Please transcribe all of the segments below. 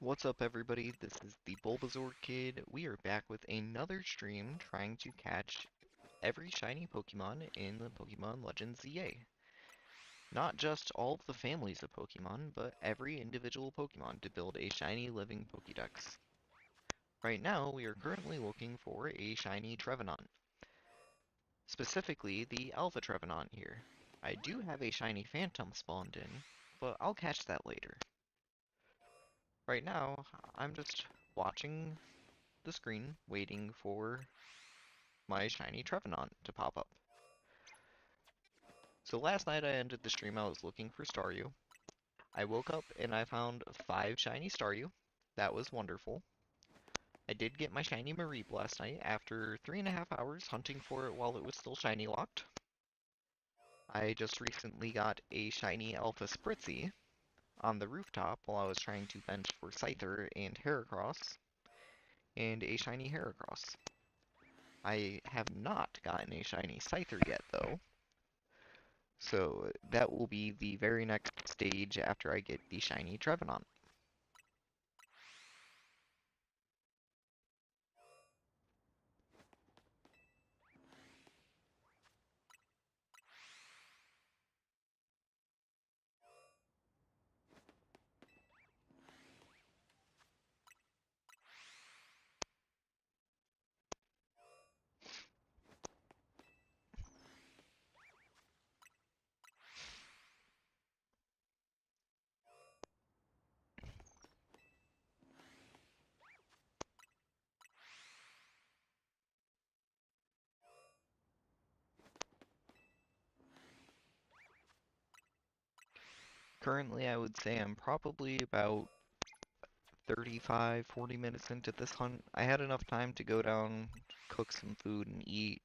What's up, everybody? This is the Bulbasaur Kid. We are back with another stream trying to catch every shiny Pokemon in the Pokemon Legends ZA. Not just all of the families of Pokemon, but every individual Pokemon to build a shiny living Pokedex. Right now, we are currently looking for a shiny Trevenant. Specifically, the Alpha Trevenant here. I do have a shiny Phantom spawned in, but I'll catch that later. Right now, I'm just watching the screen, waiting for my shiny Trevenant to pop up. So last night I ended the stream, I was looking for Staryu. I woke up and I found 5 shiny Staryu. That was wonderful. I did get my shiny Mareep last night after 3.5 hours hunting for it while it was still shiny locked. I just recently got a shiny Alpha Spritzy on the rooftop while I was trying to bench for Scyther and Heracross, and a shiny Heracross. I have not gotten a shiny Scyther yet though, so that will be the very next stage after I get the shiny Trevenant. Currently, I would say I'm probably about 35, 40 minutes into this hunt. I had enough time to go down, cook some food, and eat.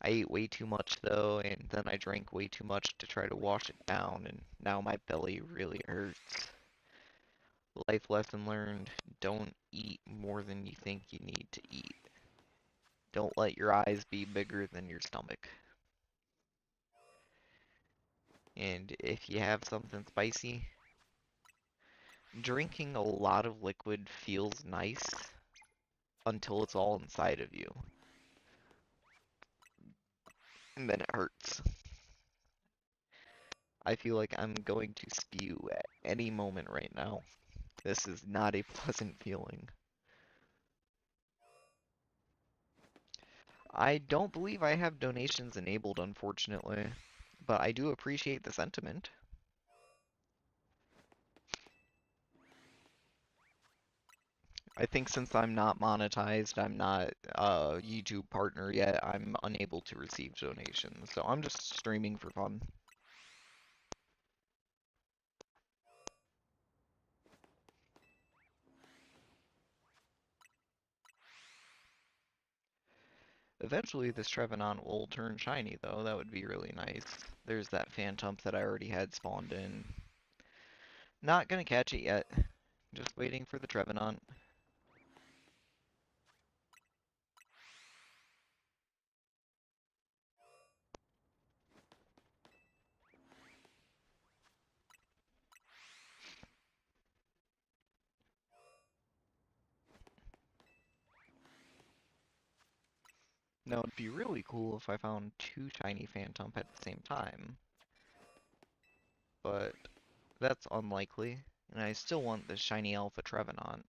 I ate way too much though, and then I drank way too much to try to wash it down, and now my belly really hurts. Life lesson learned, don't eat more than you think you need to eat. Don't let your eyes be bigger than your stomach. And if you have something spicy, drinking a lot of liquid feels nice until it's all inside of you. And then it hurts. I feel like I'm going to spew at any moment right now. This is not a pleasant feeling. I don't believe I have donations enabled, unfortunately, but I do appreciate the sentiment. I think since I'm not monetized, I'm not a YouTube partner yet, I'm unable to receive donations, so I'm just streaming for fun. Eventually this Trevenant will turn shiny though, that would be really nice. There's that Phantump that I already had spawned in. Not gonna catch it yet. Just waiting for the Trevenant. Now it'd be really cool if I found 2 shiny Phantump at the same time, but that's unlikely, and I still want the shiny Alpha Trevenant.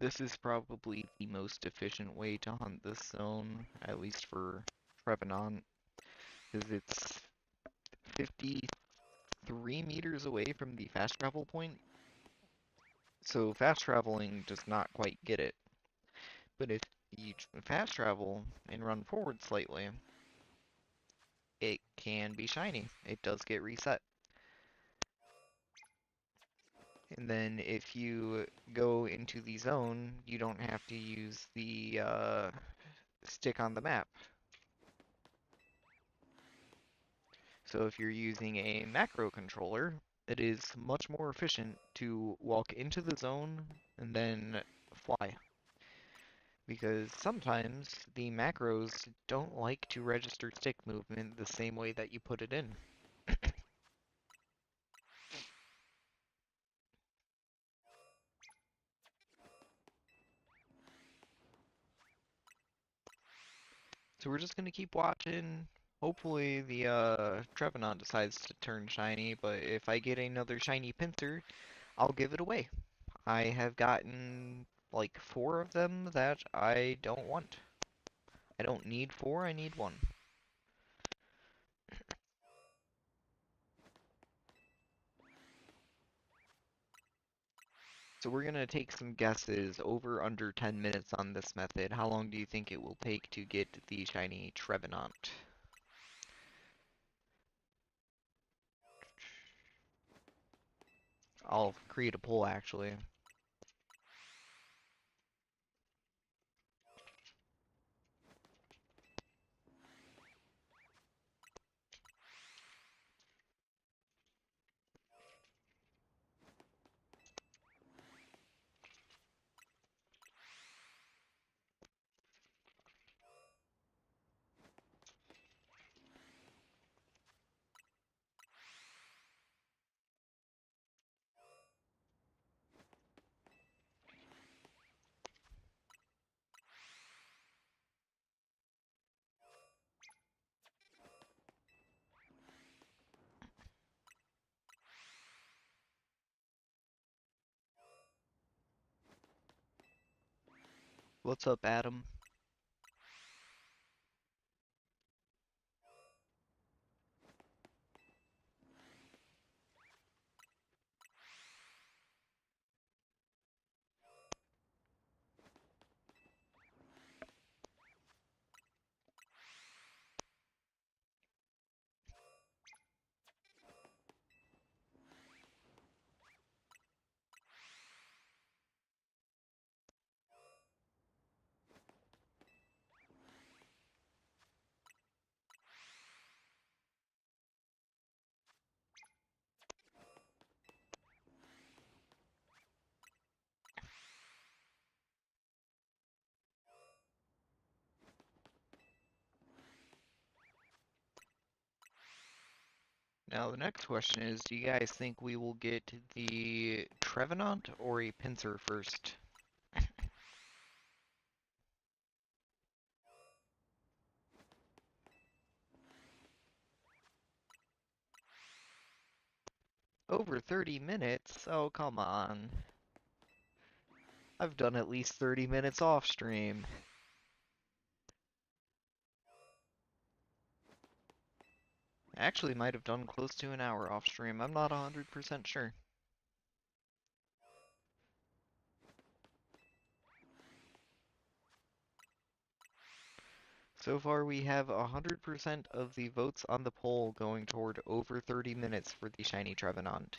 This is probably the most efficient way to hunt this zone, at least for Trevenant, because it's 53 meters away from the fast travel point, so fast traveling does not quite get it. But if you fast travel and run forward slightly, it can be shiny. It does get reset. And then if you go into the zone, you don't have to use the stick on the map. So if you're using a macro controller, it is much more efficient to walk into the zone and then fly. Because sometimes the macros don't like to register stick movement the same way that you put it in. So we're just gonna keep watching. Hopefully the Trevenant decides to turn shiny, but if I get another shiny pincer, I'll give it away. I have gotten like 4 of them that I don't want. I don't need 4, I need 1. So we're gonna take some guesses over under 10 minutes on this method. How long do you think it will take to get the shiny Trevenant? I'll create a poll actually. What's up, Adam? Now the next question is, do you guys think we will get the Trevenant or a Pinsir first? Over 30 minutes? Oh, come on. I've done at least 30 minutes off stream. Actually, might have done close to an hour off stream. I'm not 100% sure. So far, we have 100% of the votes on the poll going toward over 30 minutes for the shiny Trevenant.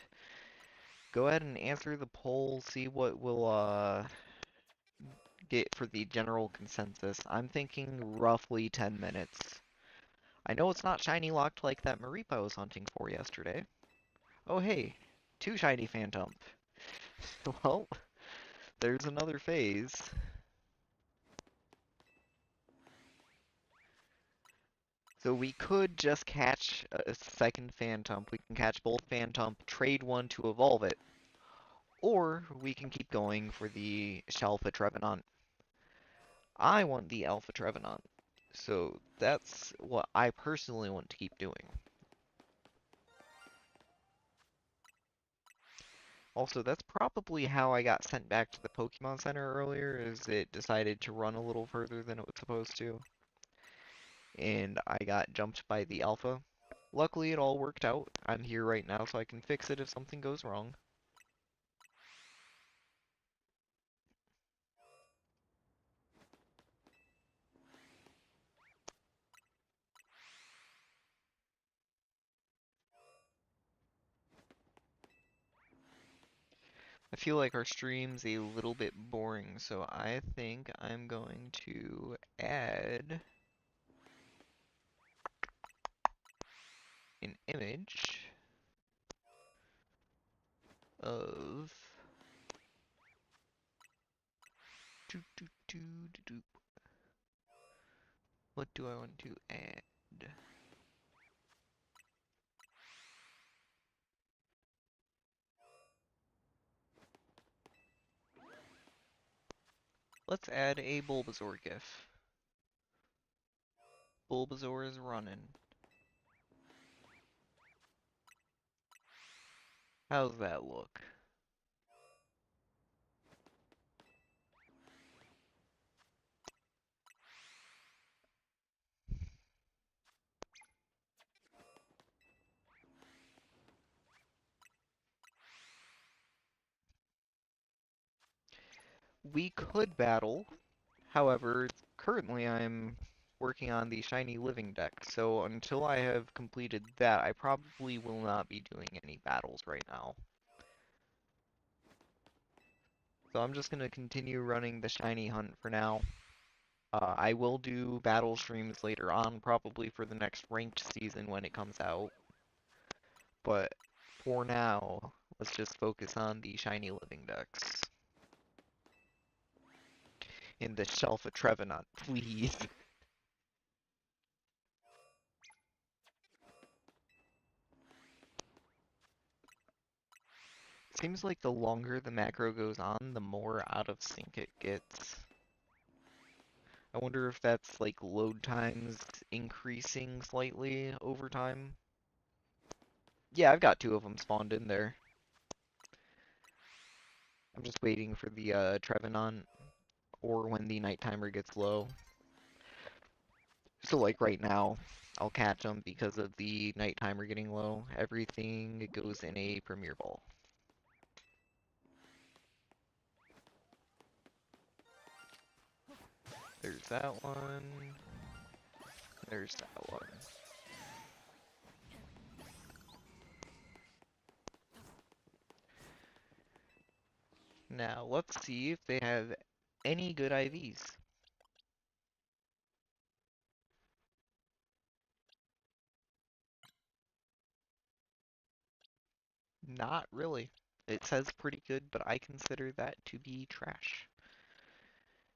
Go ahead and answer the poll, see what will get for the general consensus. I'm thinking roughly 10 minutes. I know it's not shiny locked like that Mareep I was hunting for yesterday. Oh hey, 2 shiny Phantom. Well, there's another phase. So we could just catch a second Phantom. We can catch both Phantom, trade one to evolve it. Or we can keep going for the Shalpha Trevenant. I want the Alpha Trevenant. So that's what I personally want to keep doing. Also, that's probably how I got sent back to the Pokemon Center earlier, is it decided to run a little further than it was supposed to. And I got jumped by the Alpha. Luckily, it all worked out. I'm here right now, so I can fix it if something goes wrong. I feel like our stream's a little bit boring, so I think I'm going to add an image of doo, doo, doo, doo, doo. What do I want to add? Let's add a Bulbasaur GIF. Bulbasaur is running. How's that look? We could battle. However, currently I'm working on the shiny living deck, so until I have completed that, I probably will not be doing any battles right now. So I'm just going to continue running the shiny hunt for now. I will do battle streams later on, probably for the next ranked season when it comes out. But for now, let's just focus on the shiny living decks. In the Shelf of Trevenant, please. Seems like the longer the macro goes on, the more out of sync it gets. I wonder if that's like load times increasing slightly over time. Yeah, I've got two of them spawned in there. I'm just waiting for the Trevenant or when the night timer gets low. So like right now, I'll catch them because of the night timer getting low. Everything goes in a Premier Ball. There's that one. There's that one. Now, let's see if they have any good IVs. Not really. It says pretty good, but I consider that to be trash.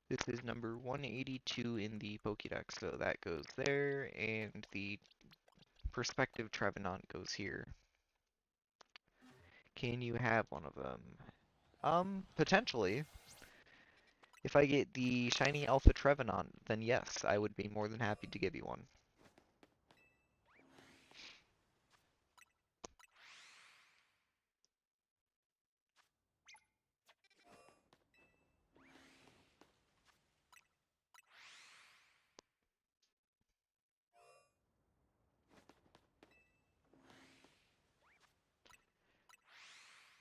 This is number 182 in the Pokedex, so that goes there, and the Perspective Trevenant goes here. Can you have one of them? Potentially. If I get the shiny Alpha Trevenant, then yes, I would be more than happy to give you one.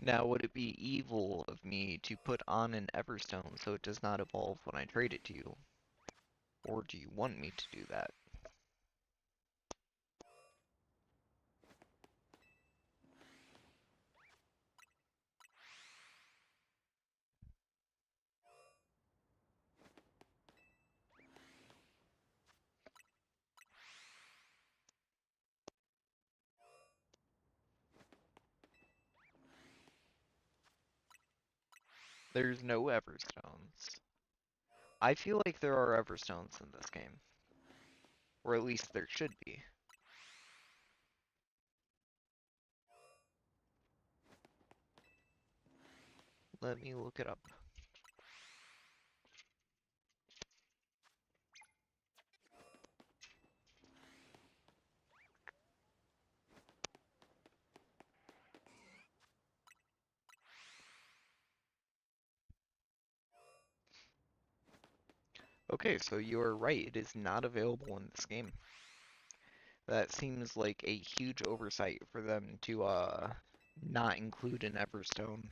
Now, would it be evil of me to put on an Everstone so it does not evolve when I trade it to you? Or do you want me to do that? There's no Everstones. I feel like there are Everstones in this game. Or at least there should be. Let me look it up. Okay, so you are right. It is not available in this game. That seems like a huge oversight for them to not include an Everstone.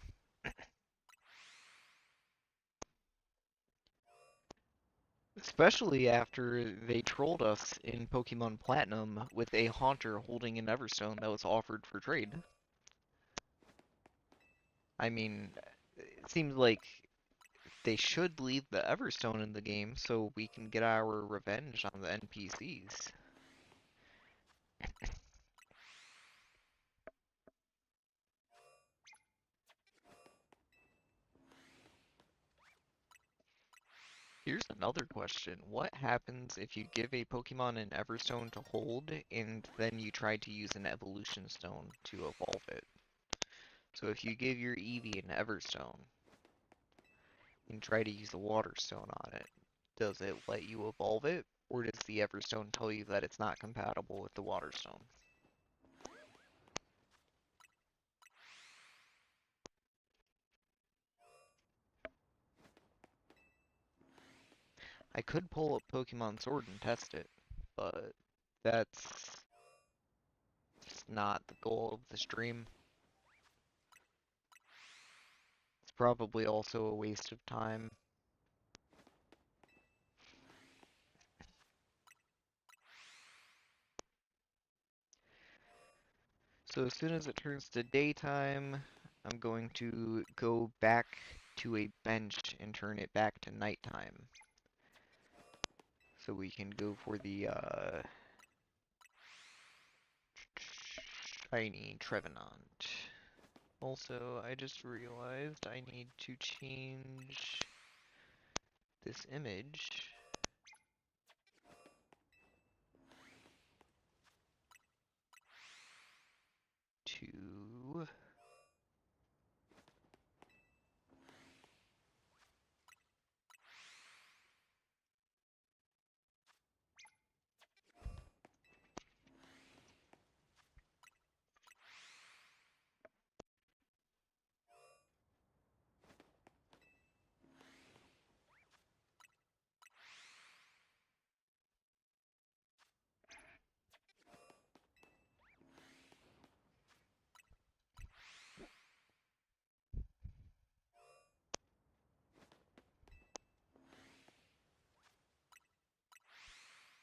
Especially after they trolled us in Pokemon Platinum with a Haunter holding an Everstone that was offered for trade. I mean, it seems like they should leave the Everstone in the game so we can get our revenge on the NPCs. Here's another question. What happens if you give a Pokemon an Everstone to hold and then you try to use an Evolution Stone to evolve it? So if you give your Eevee an Everstone and try to use a Water Stone on it, does it let you evolve it, or does the Everstone tell you that it's not compatible with the Water Stone? I could pull up Pokemon Sword and test it, but that's just not the goal of the stream. It's probably also a waste of time. So as soon as it turns to daytime, I'm going to go back to a bench and turn it back to nighttime. So we can go for the shiny Trevenant. Also, I just realized I need to change this image to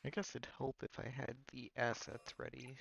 I guess it'd help if I had the assets ready.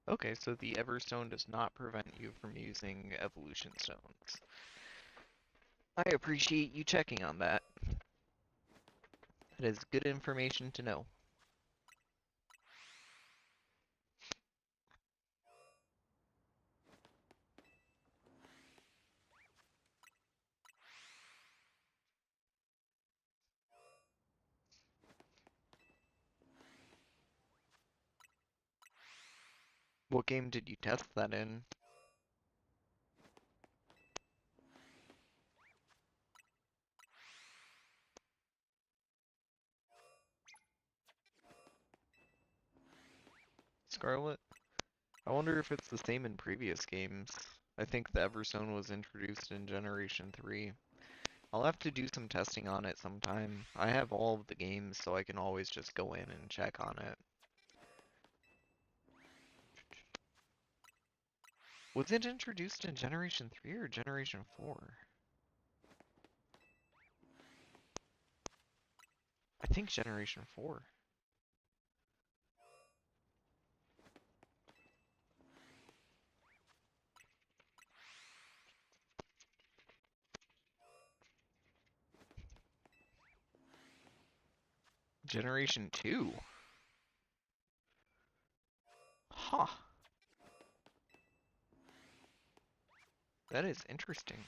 Okay, so the Everstone does not prevent you from using Evolution Stones. I appreciate you checking on that. That is good information to know. What game did you test that in? Scarlet? I wonder if it's the same in previous games. I think the Everstone was introduced in Generation 3. I'll have to do some testing on it sometime. I have all of the games, so I can always just go in and check on it. Was it introduced in Generation 3 or Generation 4? I think Generation 4. Generation 2? Huh. That is interesting.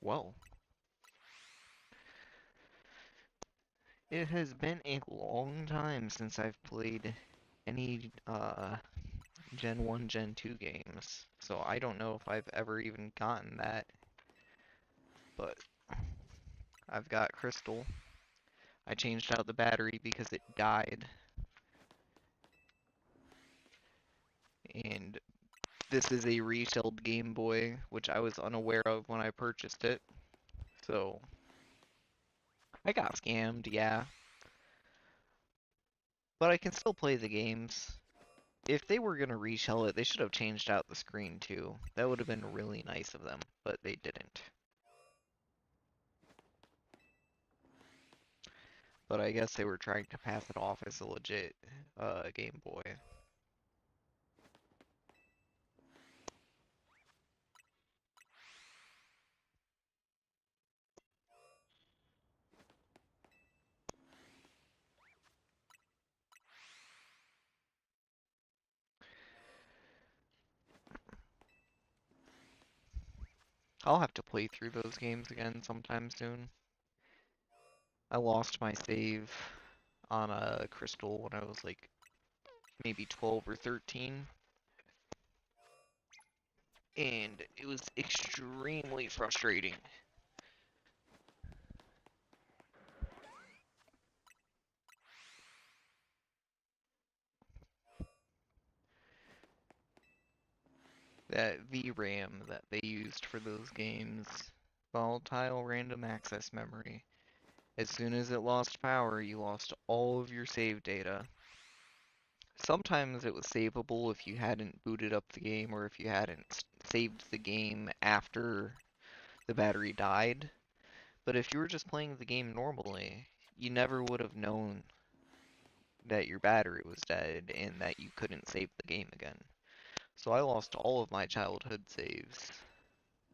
Well, it has been a long time since I've played any Gen 1, Gen 2 games, so I don't know if I've ever even gotten that, but I've got Crystal. I changed out the battery because it died, and this is a reshelled Game Boy, which I was unaware of when I purchased it, so I got scammed, yeah, but I can still play the games. If they were gonna reshell it, they should have changed out the screen too. That would have been really nice of them, but they didn't. But I guess they were trying to pass it off as a legit Game Boy. I'll have to play through those games again sometime soon. I lost my save on a Crystal when I was like maybe 12 or 13, and it was extremely frustrating. That VRAM that they used for those games, volatile random access memory. As soon as it lost power, you lost all of your save data. Sometimes it was savable if you hadn't booted up the game or if you hadn't saved the game after the battery died. But if you were just playing the game normally, you never would have known that your battery was dead and that you couldn't save the game again. So I lost all of my childhood saves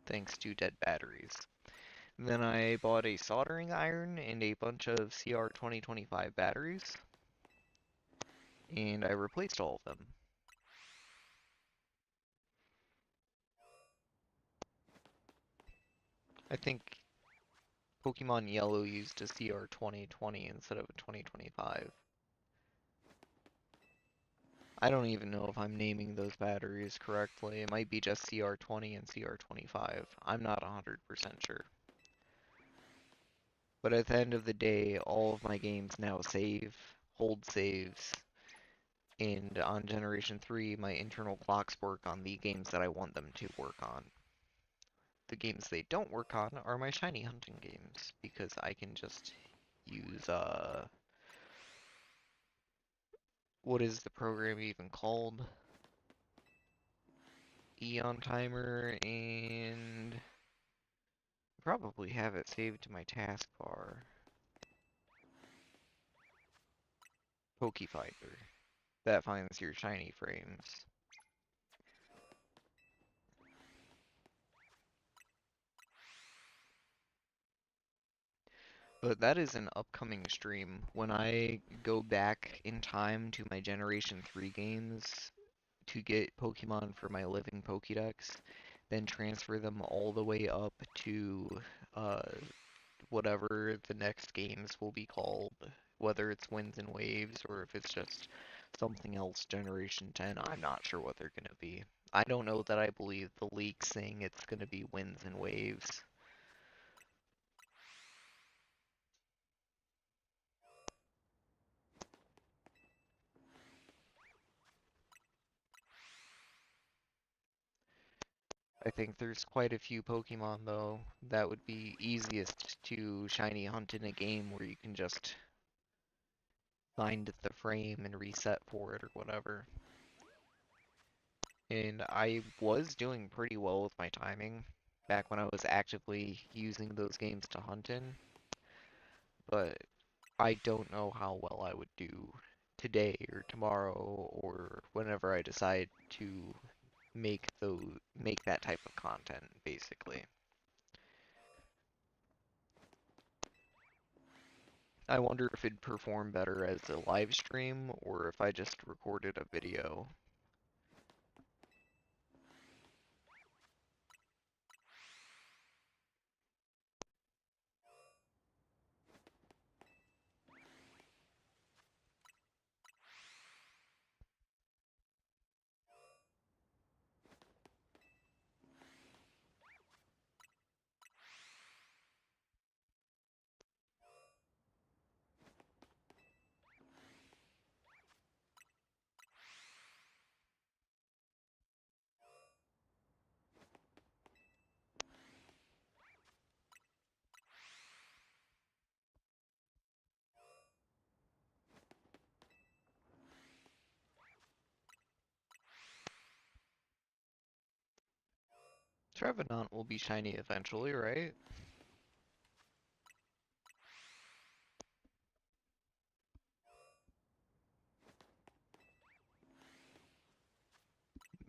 thanks to dead batteries. Then I bought a soldering iron and a bunch of CR 2025 batteries, and I replaced all of them. I think Pokemon Yellow used a CR 2020 instead of a 2025. I don't even know if I'm naming those batteries correctly. It might be just CR20 and CR25. I'm not 100% sure. But at the end of the day, all of my games now hold saves, and on Generation 3, my internal clocks work on the games that I want them to work on. The games they don't work on are my shiny hunting games, because I can just use, what is the program even called? Eon Timer, and probably have it saved to my taskbar. Pokefinder. That finds your shiny frames. But that is an upcoming stream. When I go back in time to my Generation 3 games to get Pokemon for my living Pokedex, then transfer them all the way up to uh, whatever the next games will be called, whether it's Winds and Waves or if it's just something else Generation 10, I'm not sure what they're gonna be. I don't know that I believe the leak saying it's gonna be Winds and Waves. I think there's quite a few Pokemon though that would be easiest to shiny hunt in a game where you can just find the frame and reset for it or whatever. And I was doing pretty well with my timing back when I was actively using those games to hunt in, but I don't know how well I would do today or tomorrow or whenever I decide to make that type of content, basically. I wonder if it'd perform better as a live stream or if I just recorded a video. Trevenant will be shiny eventually, right?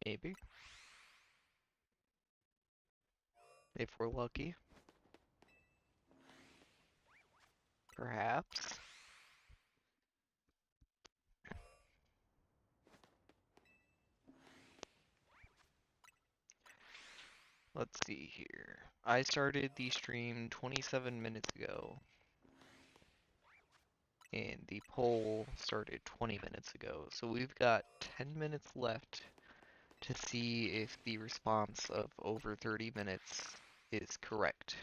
Maybe, if we're lucky. Perhaps. Let's see here. I started the stream 27 minutes ago, and the poll started 20 minutes ago. So we've got 10 minutes left to see if the response of over 30 minutes is correct.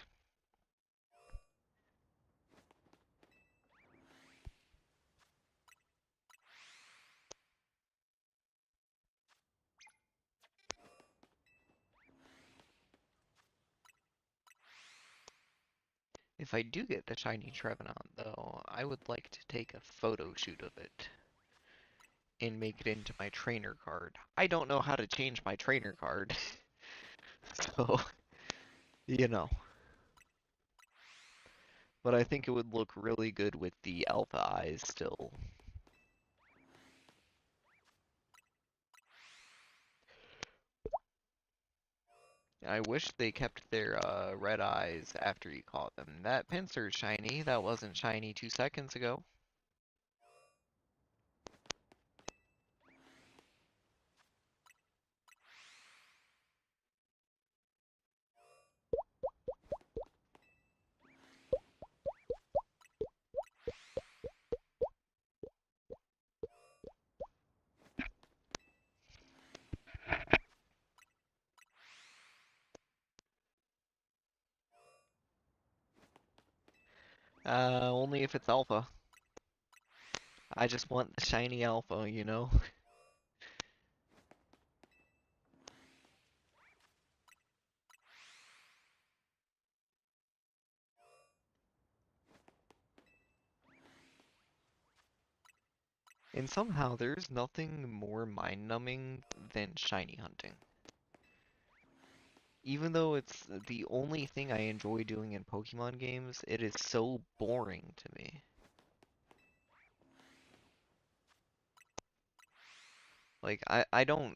If I do get the shiny Trevenant, though, I would like to take a photo shoot of it and make it into my trainer card. I don't know how to change my trainer card, so, you know. But I think it would look really good with the alpha eyes still. I wish they kept their red eyes after you caught them. That Pinsir's shiny. That wasn't shiny 2 seconds ago. Only if it's alpha. I just want the shiny alpha, you know? And somehow there's nothing more mind-numbing than shiny hunting. Even though it's the only thing I enjoy doing in Pokemon games, it is so boring to me. Like, I don't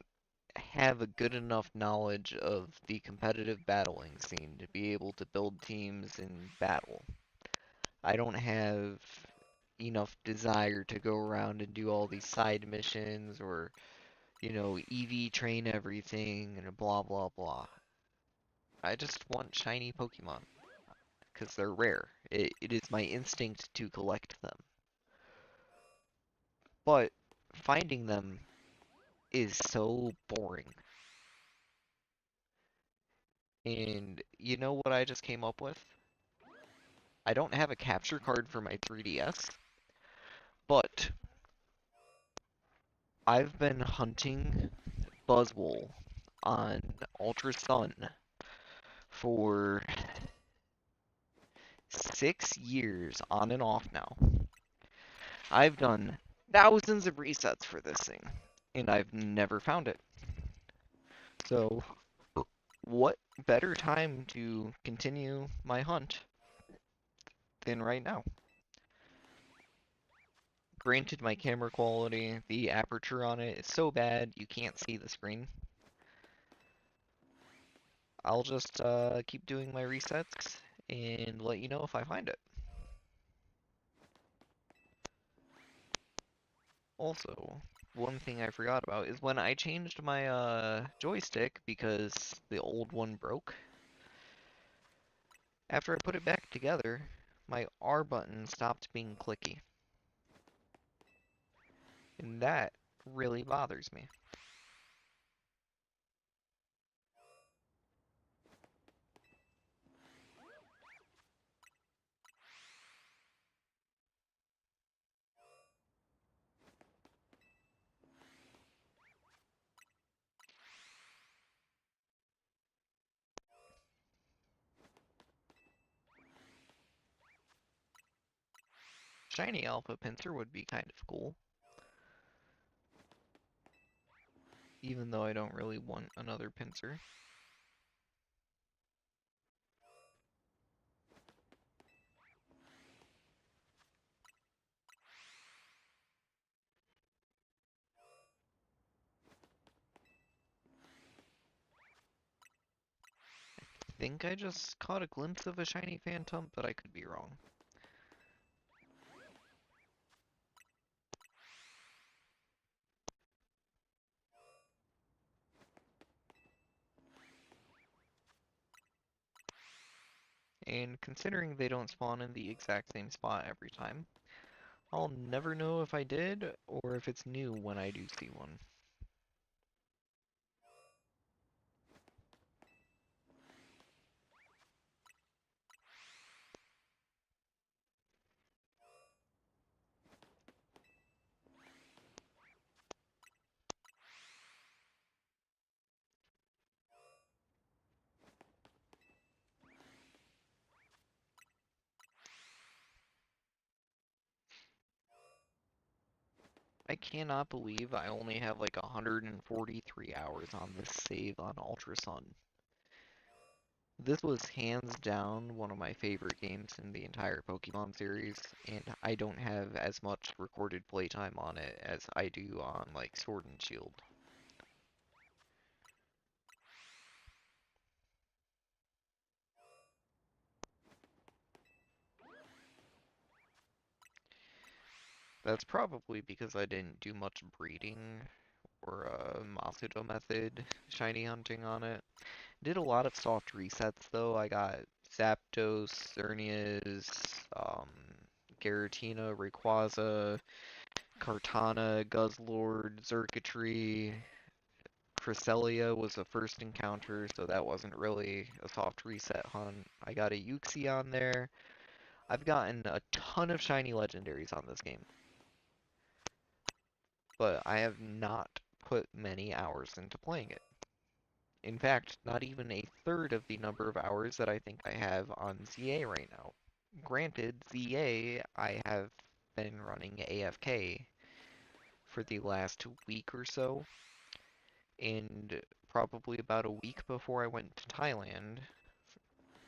have a good enough knowledge of the competitive battling scene to be able to build teams in battle. I don't have enough desire to go around and do all these side missions or, EV train everything and blah blah blah. I just want shiny Pokemon because they're rare. It is my instinct to collect them. But finding them is so boring. And you know what I just came up with? I don't have a capture card for my 3DS, but I've been hunting Buzzwole on Ultra Sun for 6 years on and off now. I've done thousands of resets for this thing, and I've never found it. So, what better time to continue my hunt than right now? Granted, my camera quality, the aperture on it is so bad you can't see the screen. I'll just keep doing my resets and let you know if I find it. Also, one thing I forgot about is when I changed my joystick because the old one broke. After I put it back together, my R button stopped being clicky. And that really bothers me. Shiny Alpha Pinsir would be kind of cool. Even though I don't really want another Pinsir. I think I just caught a glimpse of a shiny Phantom, but I could be wrong. And considering they don't spawn in the exact same spot every time, I'll never know if I did or if it's new when I do see one. I cannot believe I only have like 143 hours on this save on Ultra Sun. This was hands down one of my favorite games in the entire Pokemon series, and I don't have as much recorded playtime on it as I do on like Sword and Shield. That's probably because I didn't do much breeding or Masudo method shiny hunting on it. Did a lot of soft resets though. I got Zapdos, Xerneas, um, Giratina, Rayquaza, Kartana, Guzzlord, Xurkitree, Cresselia was a first encounter, so that wasn't really a soft reset hunt. I got a Uxie on there. I've gotten a ton of shiny legendaries on this game, but I have not put many hours into playing it. In fact, not even a third of the number of hours that I think I have on ZA right now. Granted, ZA, I have been running AFK for the last week or so, and probably about a week before I went to Thailand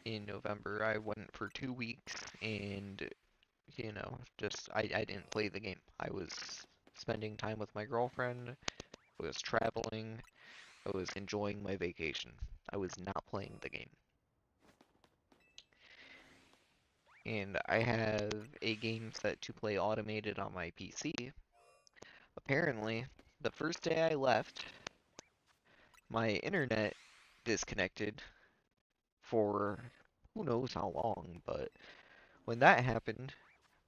in November, I went for 2 weeks, and, just, I didn't play the game. I was spending time with my girlfriend, I was traveling, I was enjoying my vacation. I was not playing the game. And I have a game set to play automated on my PC. Apparently, the first day I left, my internet disconnected for who knows how long, but when that happened,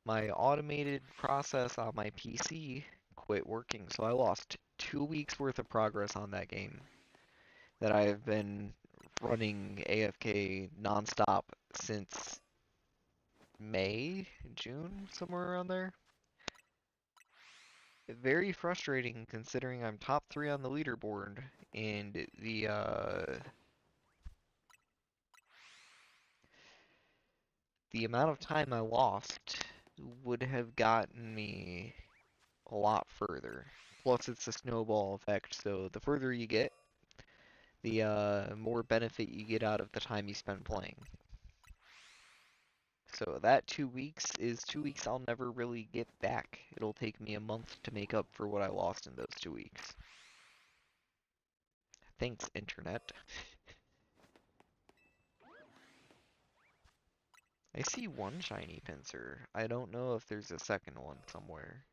my automated process on my PC quit working, so I lost 2 weeks worth of progress on that game that I have been running AFK nonstop since May, June, somewhere around there. very frustrating considering I'm top 3 on the leaderboard, and the amount of time I lost would have gotten me a lot further. Plus, it's a snowball effect, so the further you get, the more benefit you get out of the time you spend playing. So that 2 weeks is 2 weeks I'll never really get back. It'll take me a month to make up for what I lost in those 2 weeks. Thanks, Internet. I see one shiny pincer. I don't know if there's a second one somewhere,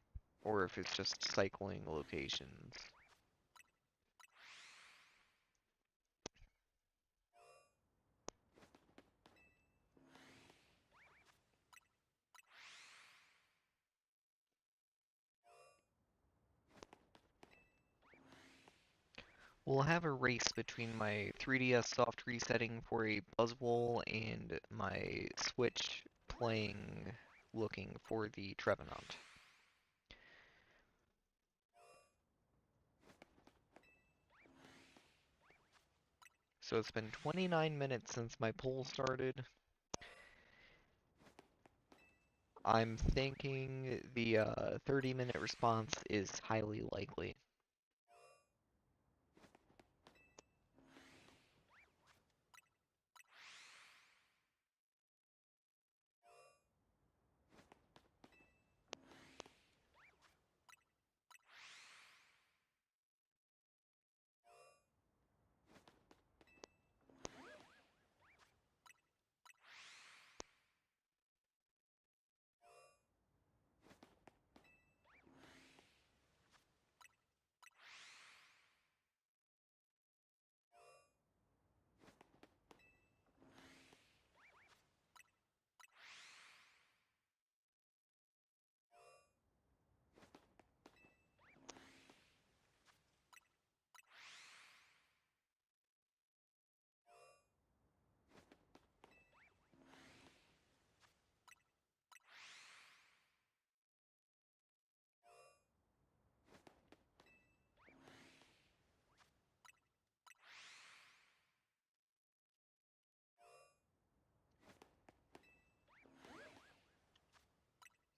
or if it's just cycling locations. We'll have a race between my 3DS soft resetting for a Buzzwole and my Switch playing looking for the Trevenant. So it's been 29 minutes since my poll started. I'm thinking the 30-minute response is highly likely.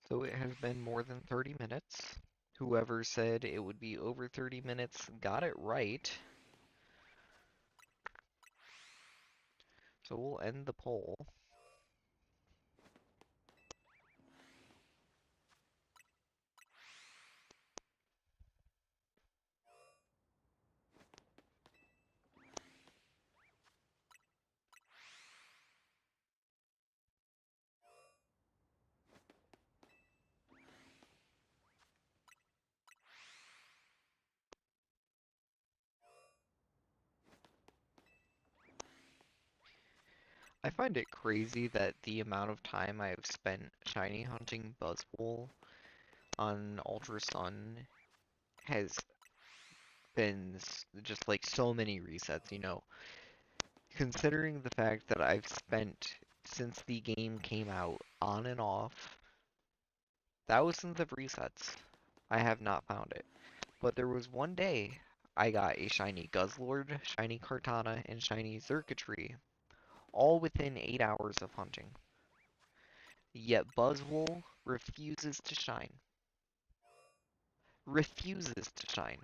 So it has been more than 30 minutes. Whoever said it would be over 30 minutes got it right. So we'll end the poll. I find it crazy that the amount of time I have spent shiny hunting Buzzwole on Ultra Sun has been just like so many resets, you know. Considering the fact that I've spent since the game came out on and off thousands of resets, I have not found it. But there was one day I got a shiny Guzzlord, shiny Kartana, and shiny Xurkitree, all within 8 hours of hunting. Yet Buzzwole refuses to shine. Refuses to shine.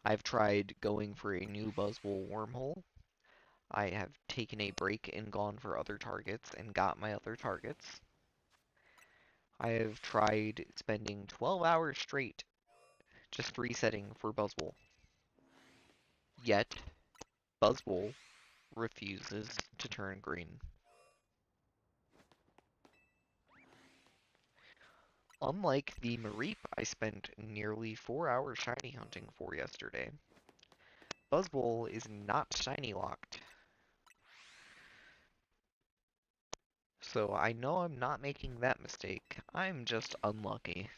I've tried going for a new Buzzwole wormhole. I have taken a break and gone for other targets and got my other targets. I have tried spending 12 hours straight just resetting for Buzzwole. Yet, Buzzwole refuses to turn green. Unlike the Mareep I spent nearly 4 hours shiny hunting for yesterday, Buzzwole is not shiny locked. So I know I'm not making that mistake. I'm just unlucky.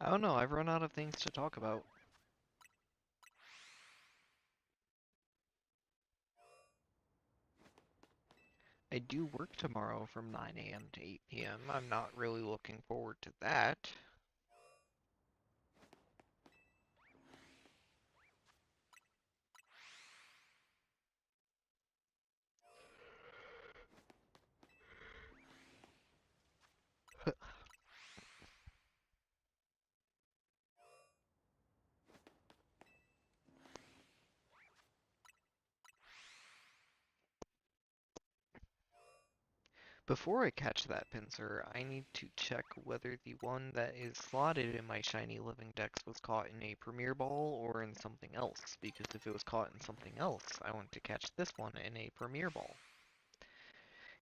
I don't know, I've run out of things to talk about. I do work tomorrow from 9 a.m. to 8 p.m. I'm not really looking forward to that. Before I catch that pincer, I need to check whether the one that is slotted in my shiny living dex was caught in a premier ball or in something else, because if it was caught in something else, I want to catch this one in a premier ball.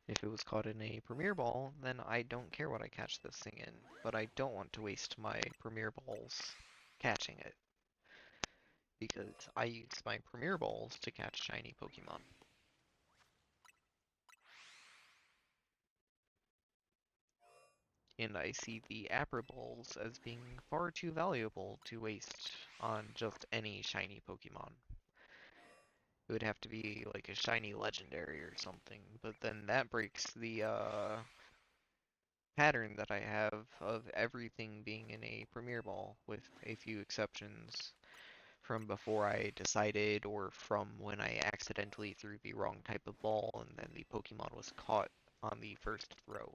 If it was caught in a premier ball, then I don't care what I catch this thing in, but I don't want to waste my premier balls catching it, because I use my premier balls to catch shiny Pokemon. And I see the Abra balls as being far too valuable to waste on just any shiny Pokemon. It would have to be like a shiny legendary or something, but then that breaks the pattern that I have of everything being in a Premier Ball, with a few exceptions from before I decided or from when I accidentally threw the wrong type of ball and then the Pokemon was caught on the first throw.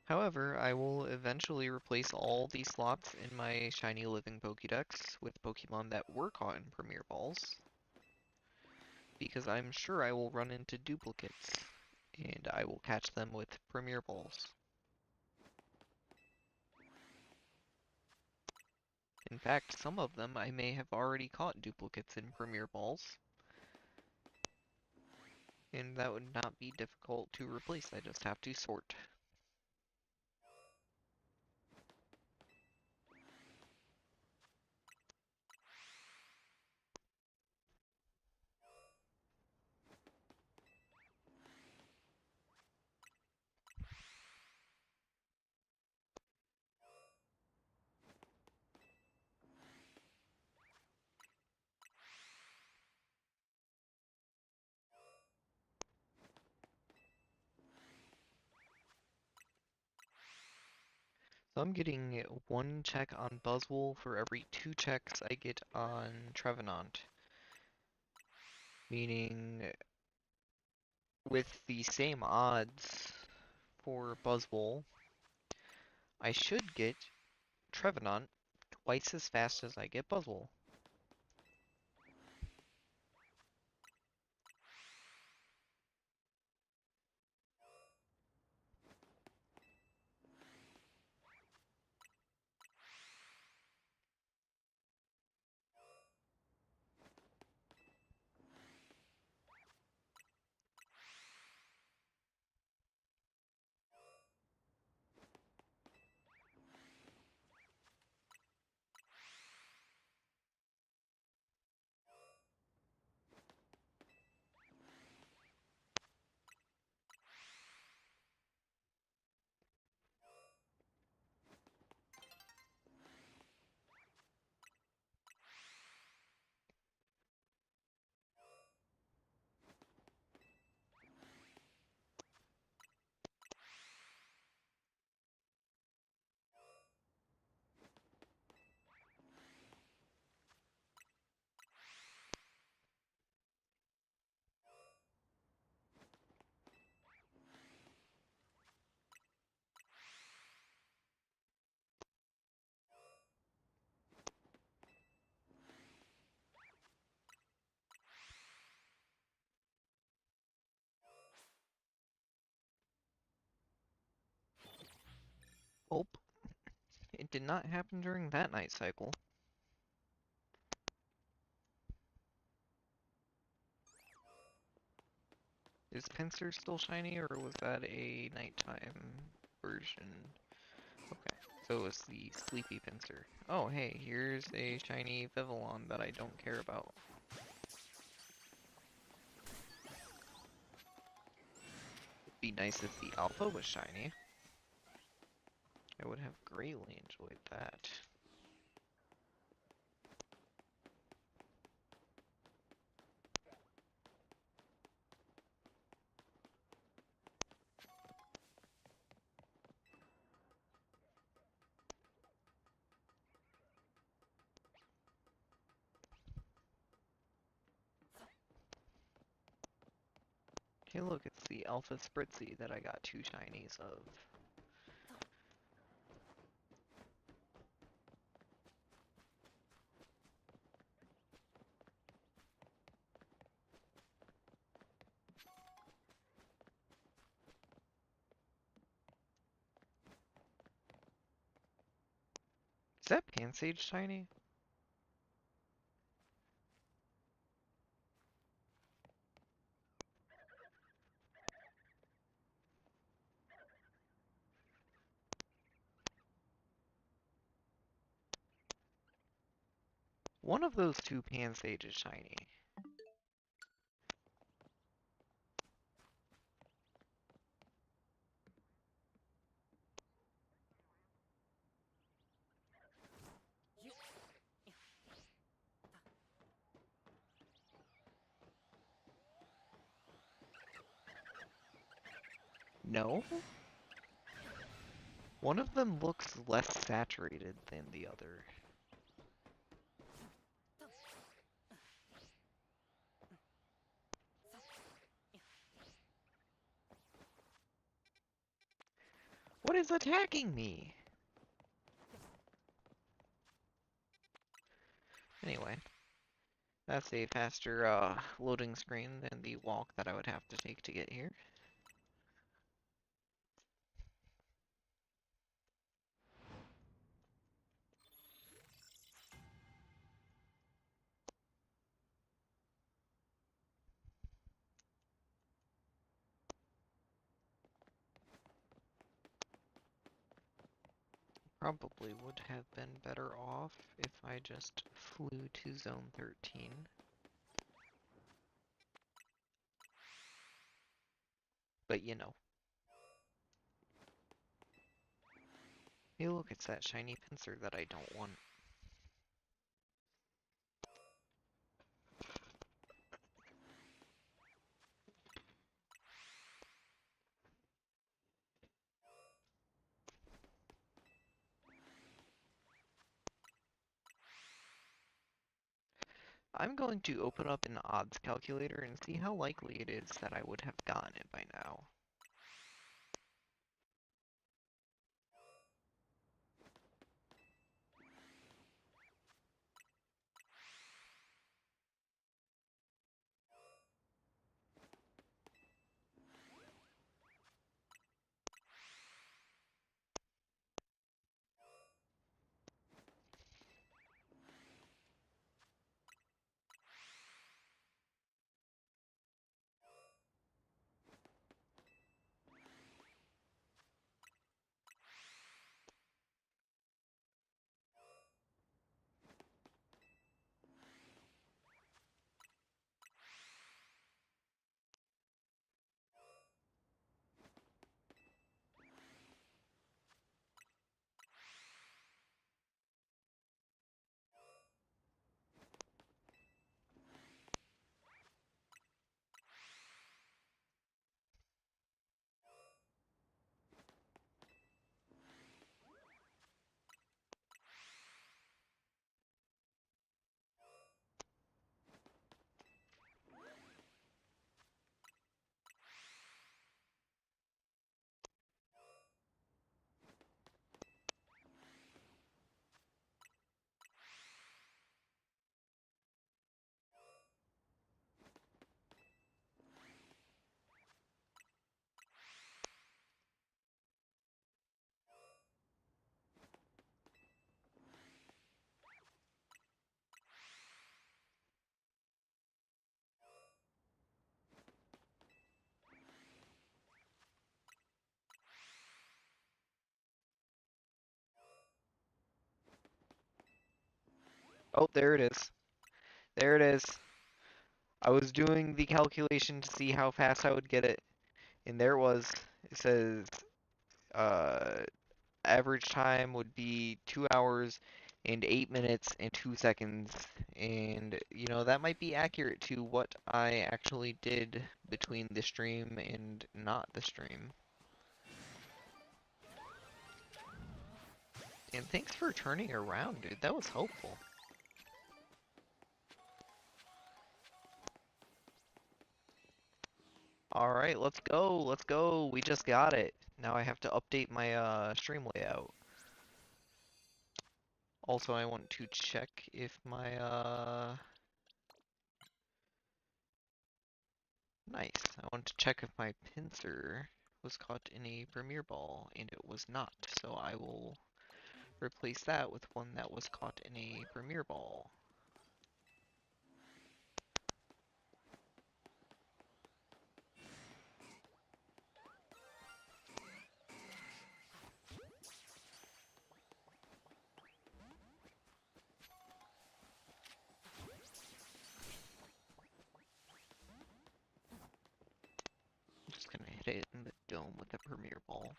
However, I will eventually replace all the slots in my shiny living Pokedex with Pokemon that were caught in Premier Balls, because I'm sure I will run into duplicates, and I will catch them with Premier Balls. In fact, some of them I may have already caught duplicates in Premier Balls, and that would not be difficult to replace, I just have to sort. So I'm getting 1 check on Buzzwole for every 2 checks I get on Trevenant, meaning with the same odds for Buzzwole, I should get Trevenant twice as fast as I get Buzzwole. Oh, it did not happen during that night cycle. Is Pinsir still shiny, or was that a nighttime version? Okay, so it was the Sleepy Pinsir. Oh, hey, here's a shiny Vivillon that I don't care about. Be nice if the alpha was shiny. I would have greatly enjoyed that. Hey look, it's the Alpha Spritzy that I got 2 shinies of. Is that Pansage shiny? One of those 2 Pansage is shiny. No? One of them looks less saturated than the other. What is attacking me? Anyway, that's a faster loading screen than the walk that I would have to take to get here. Probably would have been better off if I just flew to Zone 13. But you know. Hey look, it's that shiny pincer that I don't want. I'm going to open up an odds calculator and see how likely it is that I would have gotten it by now. Oh, there it is. There it is. I was doing the calculation to see how fast I would get it, And there it was. It says uh, average time would be 2 hours and 8 minutes and 2 seconds. And, that might be accurate to what I actually did between the stream and not the stream. And thanks for turning around, dude. That was helpful. Alright, let's go. Let's go. We just got it. Now I have to update my stream layout. Also, I want to check if my nice. I want to check if my pincer was caught in a Premier Ball, and it was not. So I will replace that with one that was caught in a Premier Ball. I'm just gonna hit it in the dome with the Premier Ball.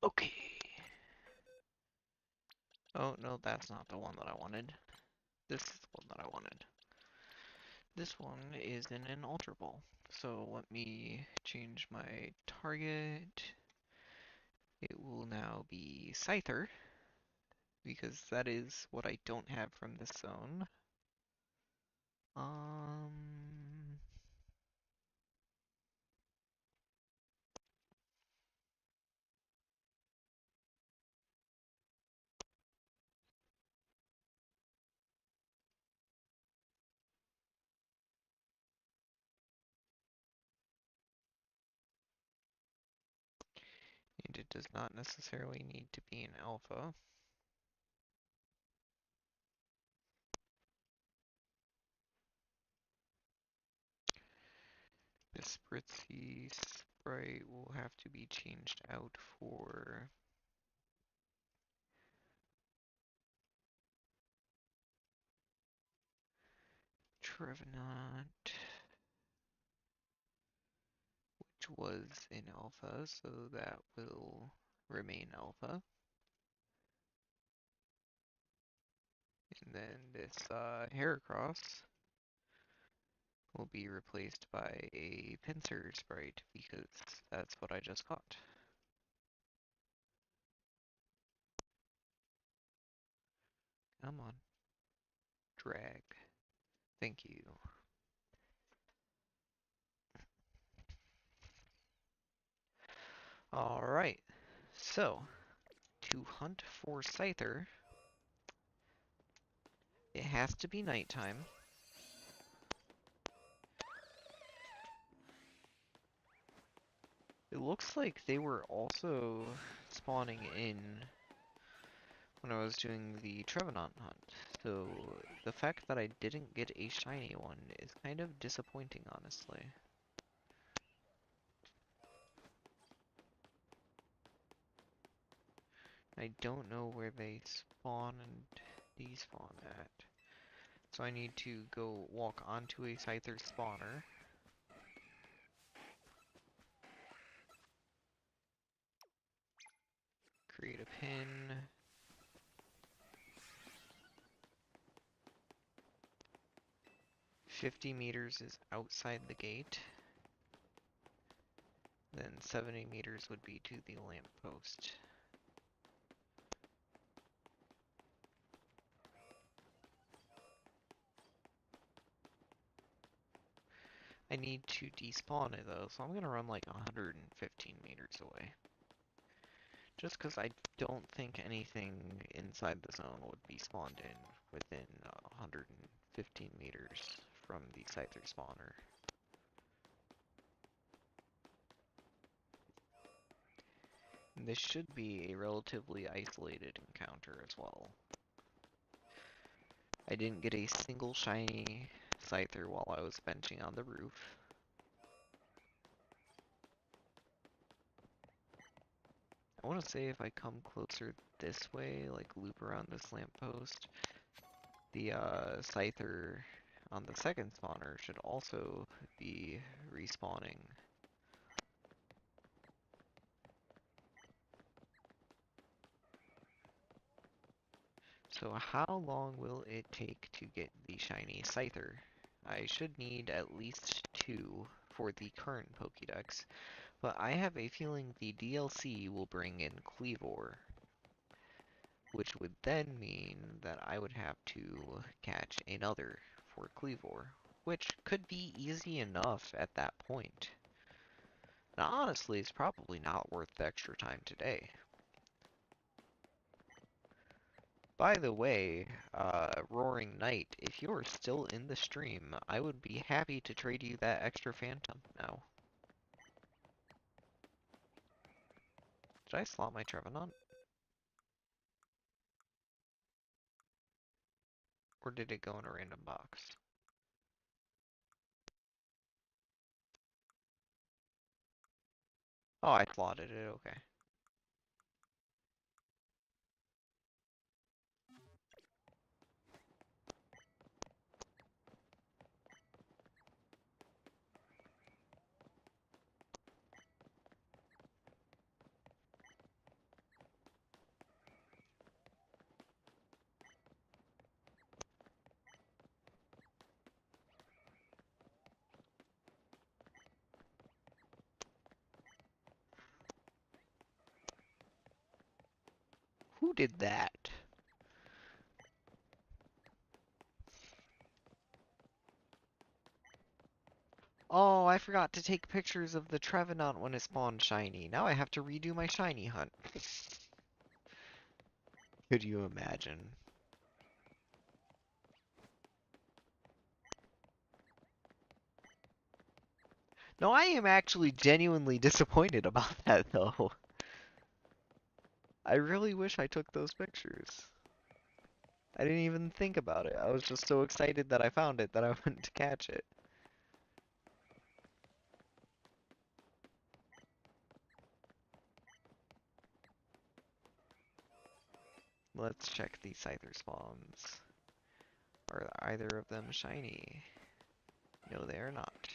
Okay. Oh, no, that's not the one that I wanted. This is the one that I wanted. This one is in an Ultra Ball. So let me change my target. It will now be Scyther, because that is what I don't have from this zone. Um, and it does not necessarily need to be an alpha. The Spritzy Sprite will have to be changed out for Trevenant, which was in alpha, so that will remain alpha. And then this Heracross will be replaced by a Pinsir Sprite, because that's what I just caught. Come on. Drag. Thank you. Alright, so to hunt for Scyther, it has to be nighttime. It looks like they were also spawning in when I was doing the Trevenant hunt, so the fact that I didn't get a shiny one is kind of disappointing, honestly. I don't know where they spawn and despawn at. So I need to go walk onto a Scyther spawner. Create a pin. $50 is outside the gate. Then 70 meters would be to the lamppost. I need to despawn it though, so I'm gonna run like 115 meters away. Just because I don't think anything inside the zone would be spawned in within 115 meters from the Scyther spawner. This should be a relatively isolated encounter as well. I didn't get a single shiny Scyther while I was benching on the roof. I want to say if I come closer this way, like loop around this lamppost, the Scyther on the second spawner should also be respawning. So how long will it take to get the shiny Scyther? I should need at least 2 for the current Pokedex, but I have a feeling the DLC will bring in Cleavor, which would then mean that I would have to catch another for Cleavor, which could be easy enough at that point. Now honestly, it's probably not worth the extra time today. By the way, Roaring Knight, if you're still in the stream, I would be happy to trade you that extra Phantom now. Did I slot my Trevenant? Or did it go in a random box? Oh, I slotted it, okay. Who did that? Oh, I forgot to take pictures of the Trevenant when it spawned shiny. Now I have to redo my shiny hunt. Could you imagine? No, I am actually genuinely disappointed about that, though. I really wish I took those pictures. I didn't even think about it. I was just so excited that I found it that I went to catch it. Let's check the Scyther spawns. Are either of them shiny? No, they are not.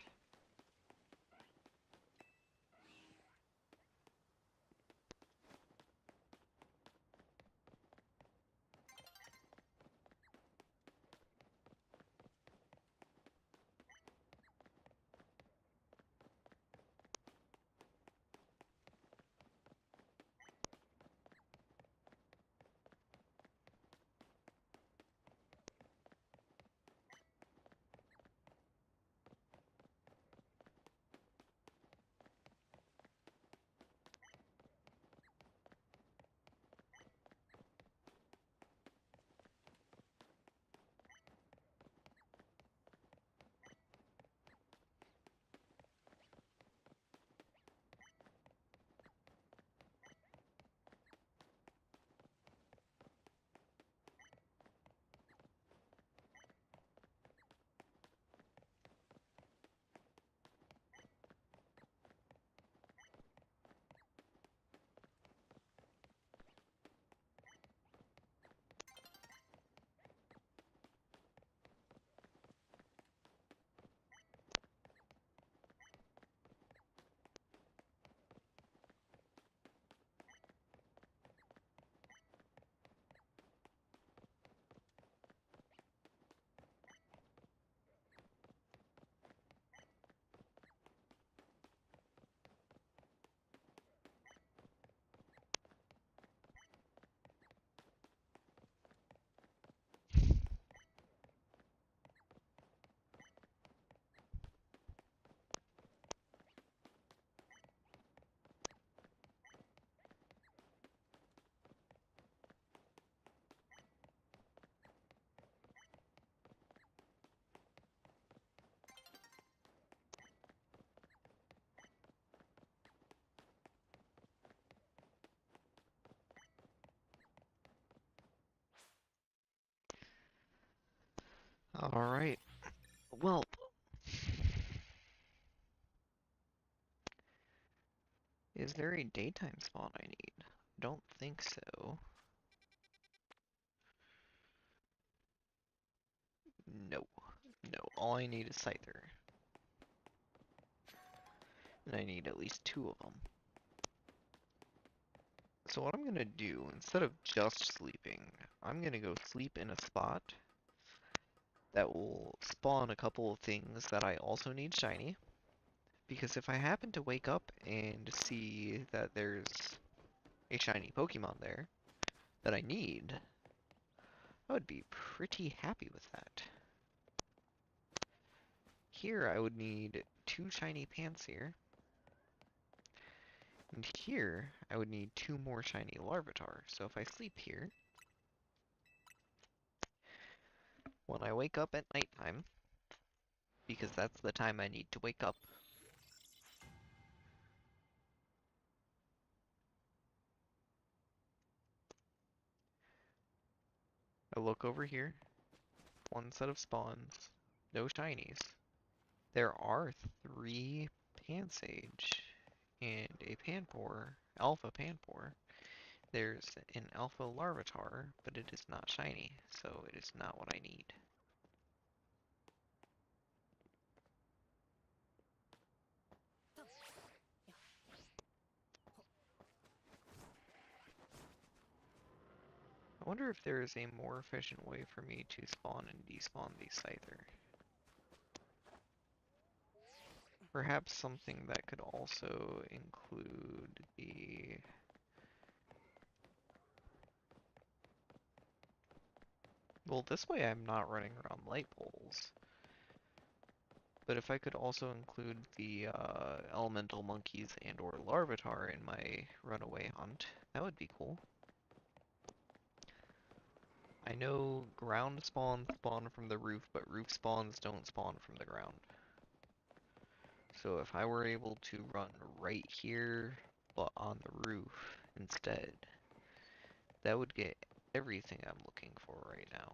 Alright. Well, is there a daytime spawn I need? Don't think so. No. No, all I need is Scyther. And I need at least 2 of them. So what I'm gonna do, instead of just sleeping, I'm gonna go sleep in a spot that will spawn a couple of things that I also need shiny. Because if I happen to wake up and see that there's a shiny Pokemon there that I need, I would be pretty happy with that. Here I would need 2 shiny Pansear. And here I would need 2 more shiny Larvitar. So if I sleep here, when I wake up at nighttime, because that's the time I need to wake up, I look over here, 1 set of spawns, no shinies. There are 3 Pansage and a Panpour, Alpha Panpour. There's an Alpha Larvitar, but it is not shiny, so it is not what I need. I wonder if there is a more efficient way for me to spawn and despawn the Scyther. Perhaps something that could also include the... Well, this way I'm not running around light poles. But if I could also include the elemental monkeys and or Larvitar in my runaway hunt, that would be cool. I know ground spawns spawn from the roof, but roof spawns don't spawn from the ground. So if I were able to run right here, but on the roof instead, that would get everything I'm looking for right now.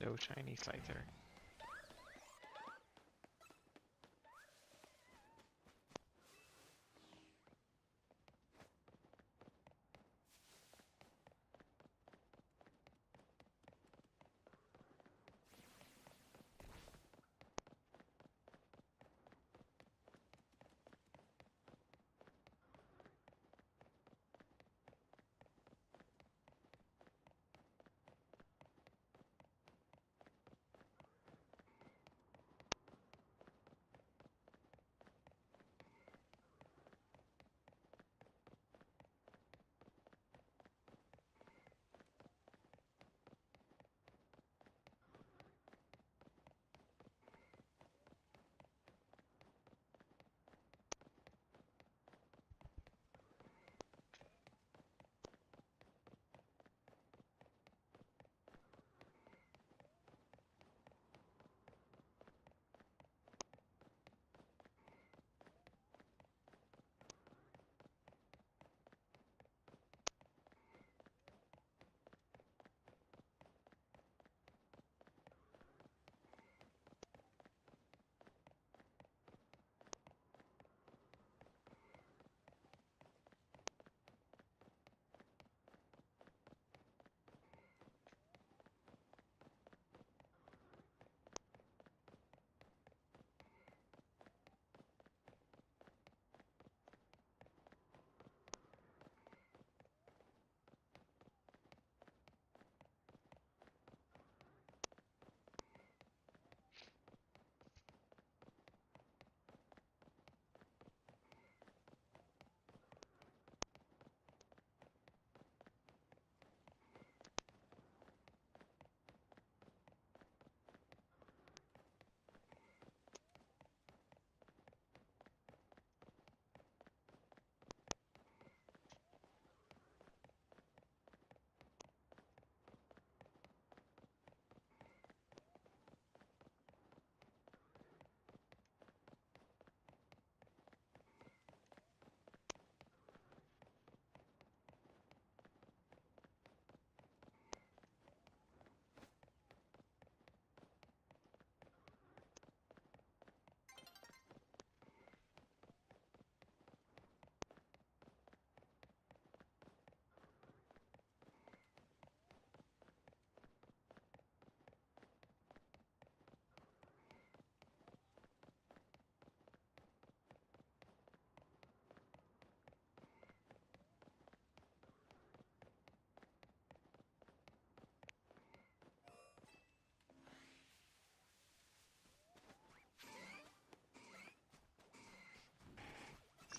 No shiny Scyther.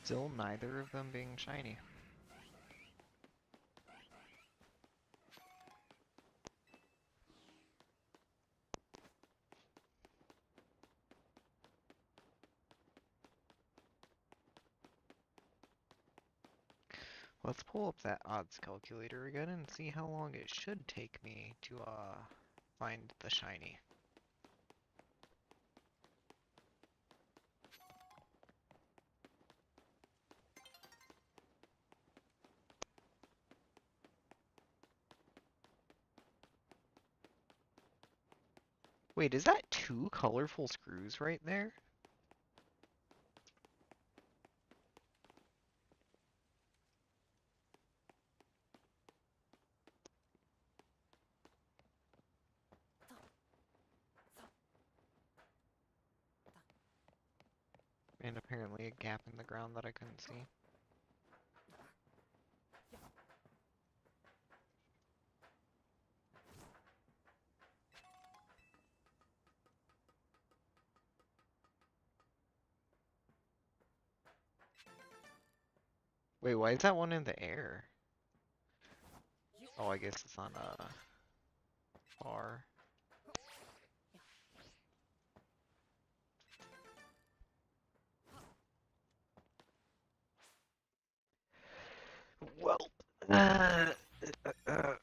Still neither of them being shiny. Let's pull up that odds calculator again and see how long it should take me to find the shiny. Wait, is that two colorful screws right there? And apparently a gap in the ground that I couldn't see. Wait, why is that one in the air? Oh, I guess it's on a bar. Well, uh, uh, uh,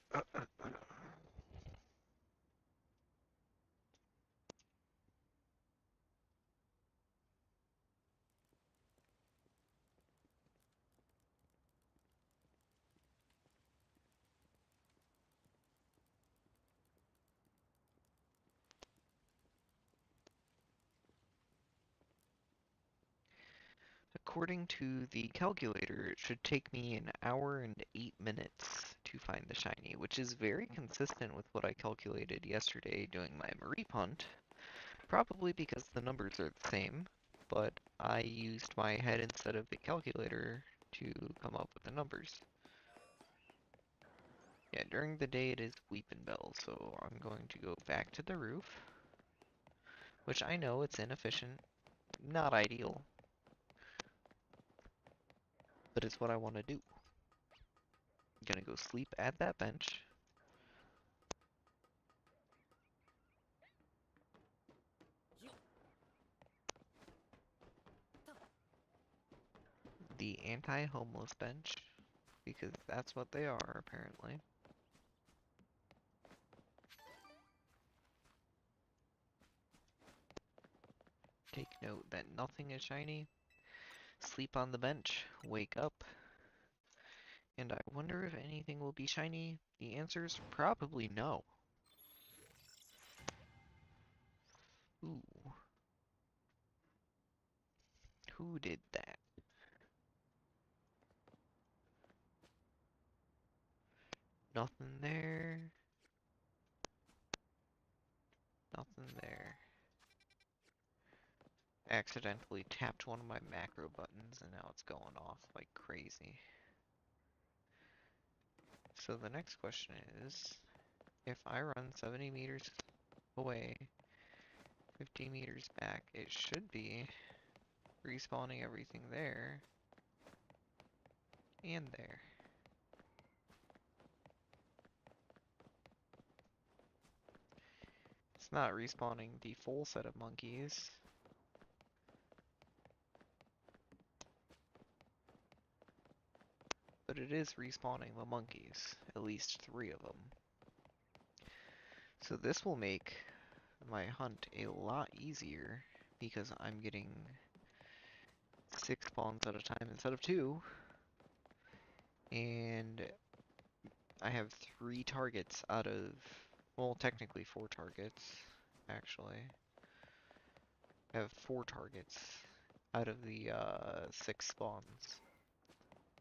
according to the calculator, it should take me an hour and 8 minutes to find the shiny, which is very consistent with what I calculated yesterday doing my Mareep hunt. Probably because the numbers are the same, but I used my head instead of the calculator to come up with the numbers. Yeah, during the day it is Weepin' Bell, so I'm going to go back to the roof, which I know it's inefficient, not ideal, but it's what I want to do. I'm gonna go sleep at that bench. The anti-homeless bench, because that's what they are, apparently. Take note that nothing is shiny. Sleep on the bench, wake up, and I wonder if anything will be shiny. The answer is probably no. Ooh, who did that? Nothing there. Nothing there. Accidentally tapped one of my macro buttons and now it's going off like crazy. So the next question is, if I run 70 meters away, 50 meters back, it should be respawning everything there and there. It's not respawning the full set of monkeys. But it is respawning the monkeys, at least 3 of them. So this will make my hunt a lot easier because I'm getting 6 spawns at a time instead of 2. And I have 3 targets out of, well, technically 4 targets, actually. I have 4 targets out of the 6 spawns.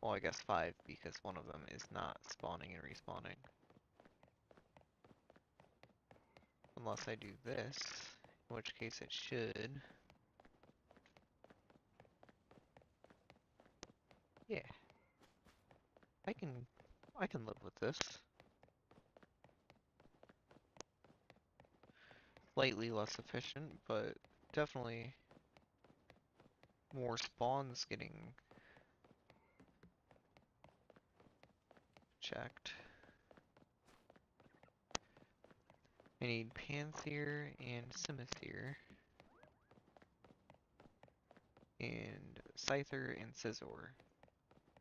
Well, I guess 5 because one of them is not spawning and respawning. Unless I do this, in which case it should. Yeah, I can live with this. Slightly less efficient, but definitely more spawns getting checked. I need Panseer and Simisear. And Scyther and Scizor.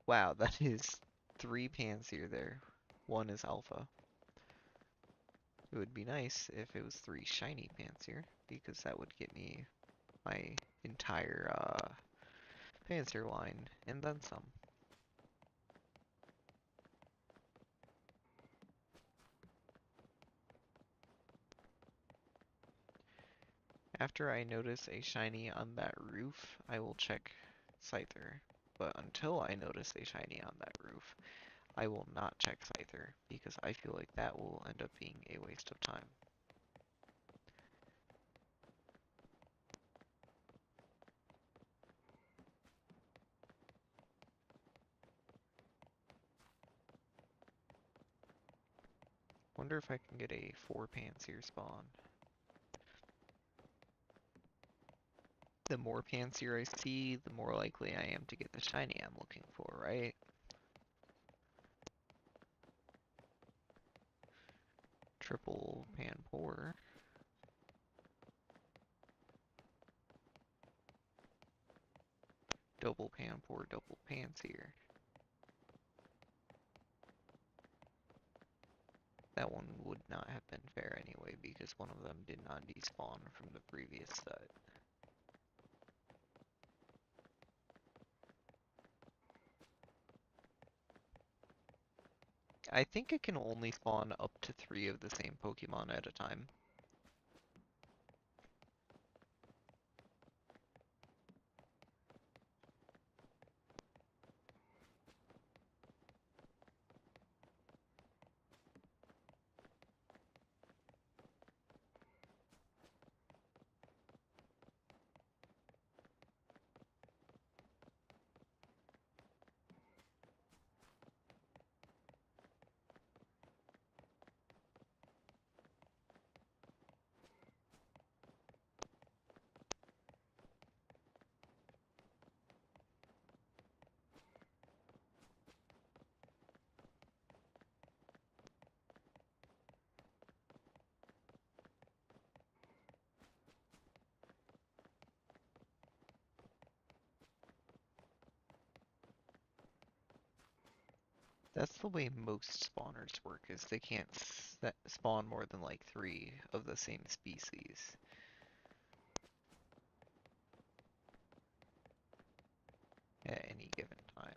Wow, that is 3 Panseer there. 1 is Alpha. It would be nice if it was 3 shiny Panseer, because that would get me my entire Panseer line, and then some. After I notice a shiny on that roof, I will check Scyther. But until I notice a shiny on that roof, I will not check Scyther, because I feel like that will end up being a waste of time. Wonder if I can get a 4 Panseer spawn. The more Panseer I see, the more likely I am to get the shiny I'm looking for, right? Triple Panpour. Double Panpour, double Panseer. That one would not have been fair anyway, because one of them did not despawn from the previous set. I think it can only spawn up to 3 of the same Pokemon at a time. That's the way most spawners work, is they can't spawn more than like 3 of the same species at any given time.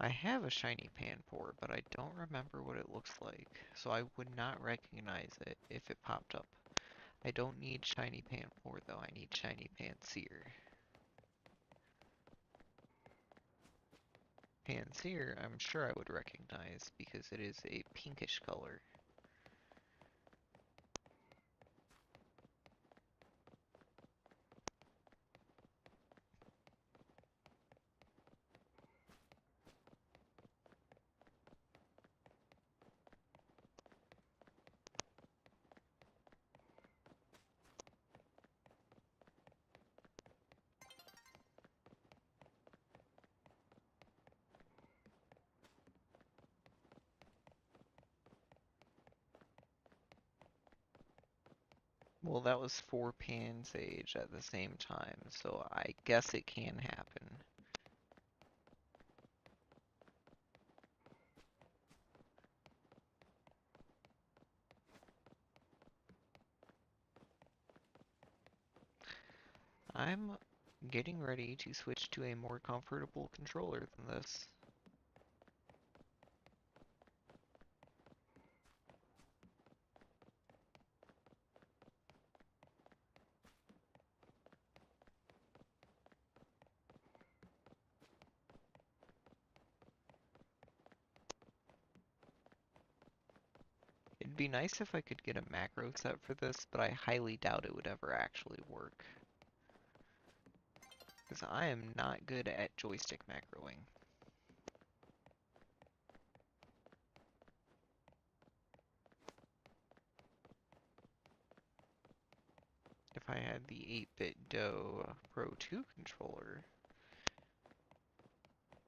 I have a shiny Panpour, but I don't remember what it looks like, so I would not recognize it if it popped up. I don't need shiny Panpour though, I need shiny Panseer. Panseer, I'm sure I would recognize because it is a pinkish color. Well, that was 4 Pansage at the same time, so I guess it can happen. I'm getting ready to switch to a more comfortable controller than this. It'd be nice if I could get a macro set for this, but I highly doubt it would ever actually work. Because I am not good at joystick macroing. If I had the 8-bit Do Pro 2 controller,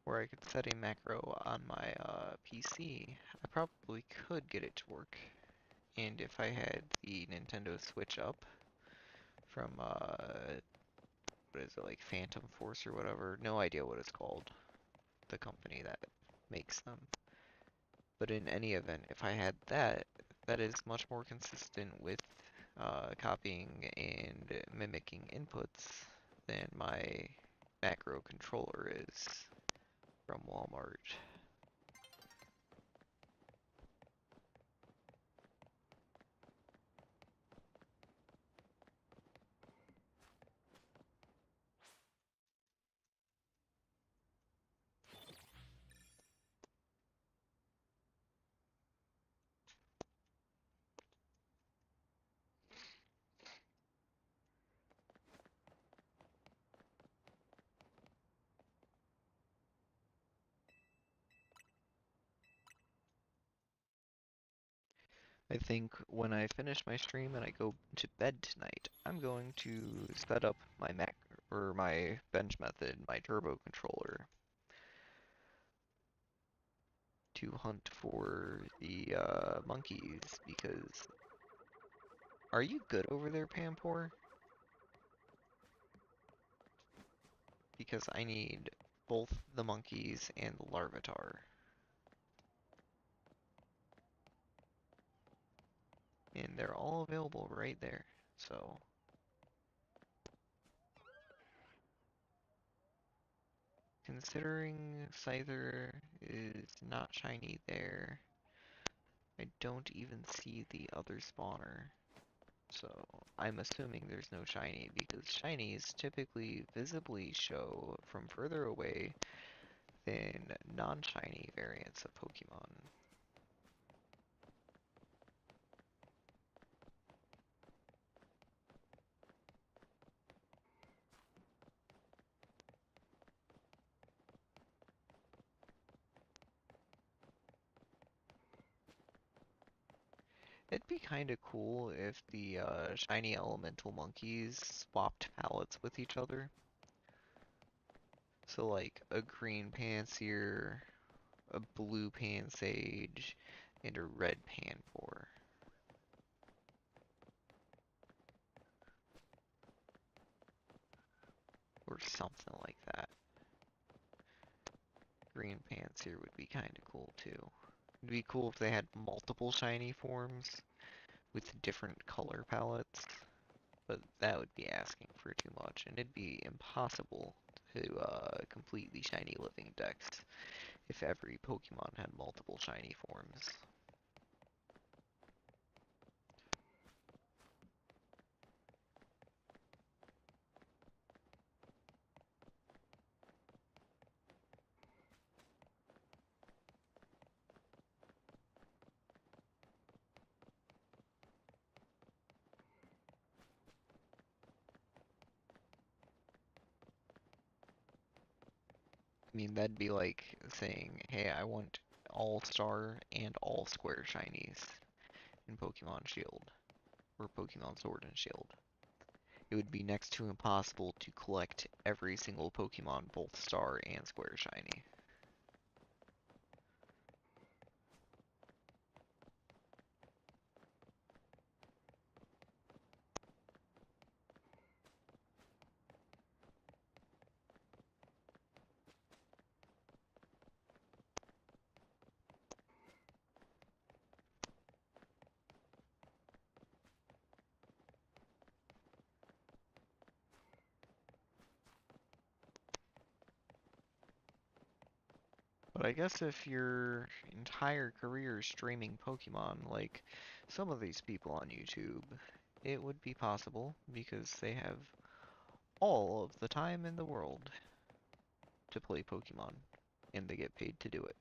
where I could set a macro on my PC, I probably could get it to work. And if I had the Nintendo Switch up from, what is it, like Phantom Force or whatever, no idea what it's called, the company that makes them. But in any event, if I had that, that is much more consistent with copying and mimicking inputs than my macro controller is from Walmart. I think when I finish my stream and I go to bed tonight, I'm going to set up my Mac or my bench method, my turbo controller, to hunt for the monkeys because are you good over there, Pampor? Because I need both the monkeys and the larvitar. And they're all available right there. So considering Scyther is not shiny there, I don't even see the other spawner. So I'm assuming there's no shiny because shinies typically visibly show from further away than non-shiny variants of Pokemon. It'd be kind of cool if the shiny elemental monkeys swapped palettes with each other. So like a green Pansear, a blue Pansage, and a red Panpour. Or something like that. Green Pansear would be kind of cool too. It'd be cool if they had multiple shiny forms with different color palettes, but that would be asking for too much, and it'd be impossible to complete the shiny living dex if every Pokemon had multiple shiny forms. I mean, that'd be like saying, hey, I want all-star and all-square shinies in Pokemon Shield, or Pokemon Sword and Shield. It would be next to impossible to collect every single Pokemon, both star and square shiny. But I guess if your entire career is streaming Pokemon, like some of these people on YouTube, it would be possible because they have all of the time in the world to play Pokemon, and they get paid to do it.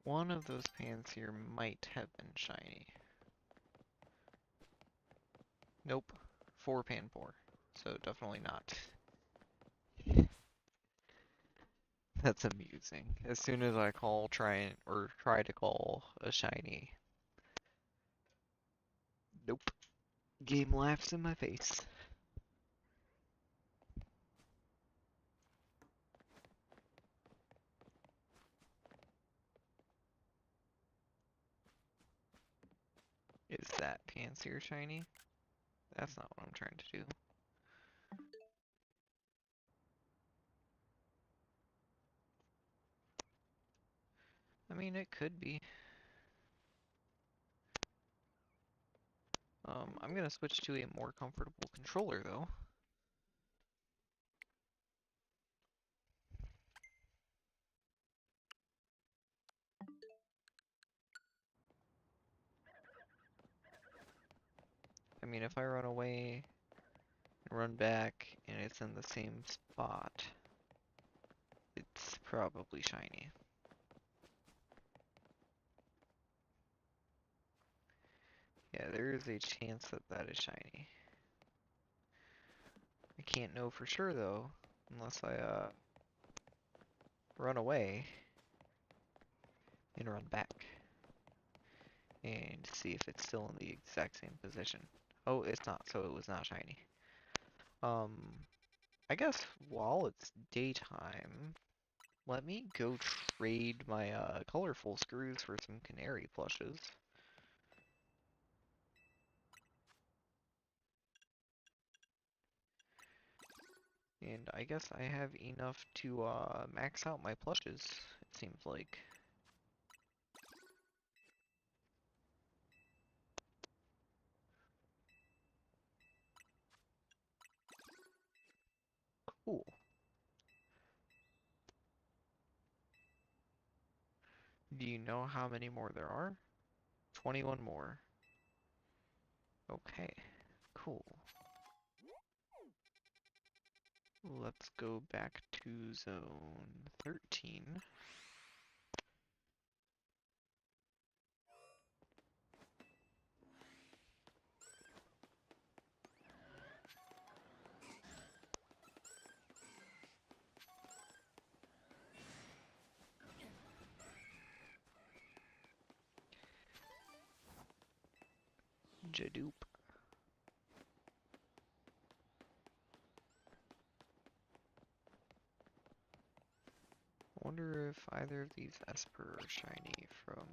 One of those pants here might have been shiny. Nope. 4 pan 4. So definitely not. That's amusing. As soon as I try to call a shiny. Nope. Game laughs in my face. Is that Pansear shiny? That's not what I'm trying to do. I mean, it could be. I'm gonna switch to a more comfortable controller though. I mean, if I run away and run back and it's in the same spot, it's probably shiny. Yeah, there is a chance that that is shiny. I can't know for sure though, unless I run away and run back and see if it's still in the exact same position. Oh, it's not, so it was not shiny. Um, I guess while it's daytime, let me go trade my colorful screws for some canary plushes. And I guess I have enough to max out my plushes, it seems like. Cool. Do you know how many more there are? 21 more. Okay, cool. Let's go back to zone 13. Jadoop. I wonder if either of these Esper are shiny from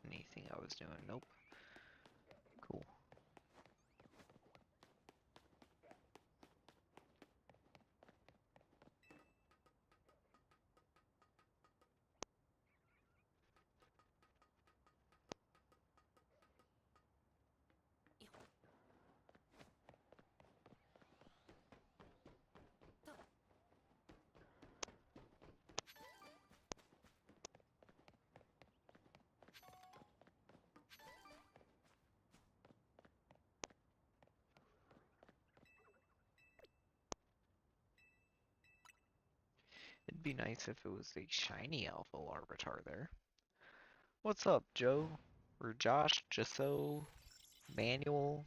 anything I was doing. Nope. Cool. It'd be nice if it was a shiny Alpha Larvitar there. What's up, Joe? Or Josh, Jasso, Manuel,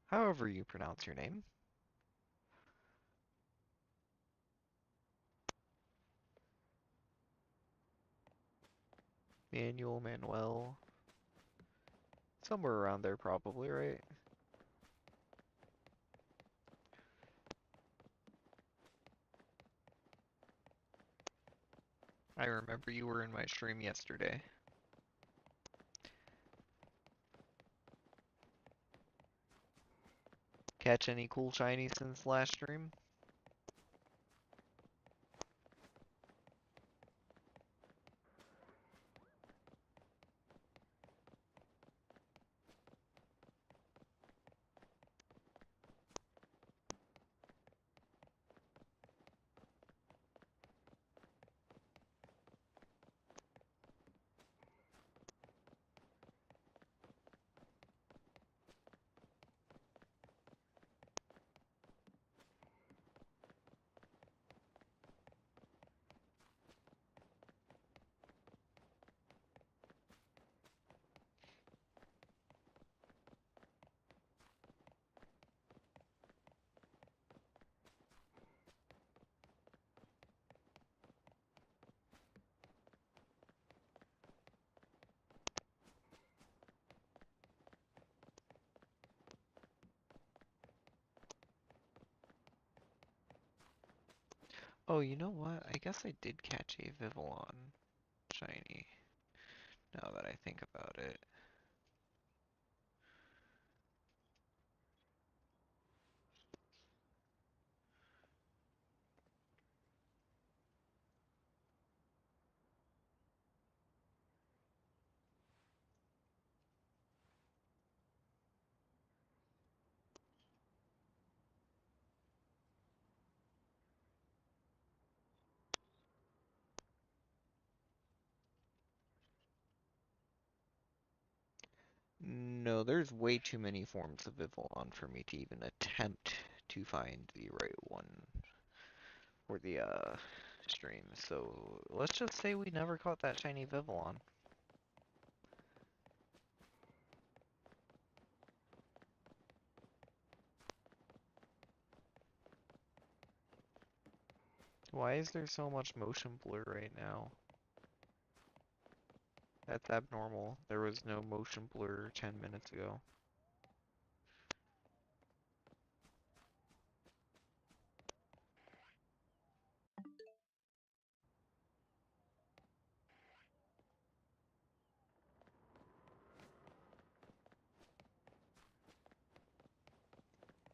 however you pronounce your name. Manuel, Manuel. Somewhere around there probably, right? I remember you were in my stream yesterday. Catch any cool shinies since last stream? Oh, you know what? I guess I did catch a Vivillon shiny, now that I think about it. No, there's way too many forms of Vivillon for me to even attempt to find the right one for the stream. So let's just say we never caught that shiny Vivillon. Why is there so much motion blur right now? That's abnormal. There was no motion blur 10 minutes ago.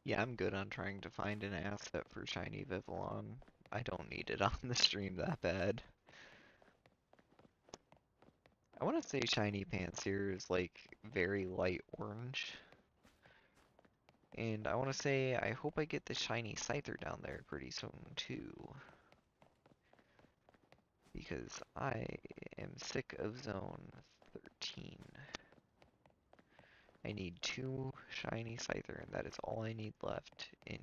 Yeah, I'm good on trying to find an asset for shiny Vivillon. I don't need it on the stream that bad. I want to say shiny Pansear is like very light orange. And I want to say I hope I get the shiny Scyther down there pretty soon too. Because I am sick of zone 13. I need 2 shiny Scyther and that is all I need left in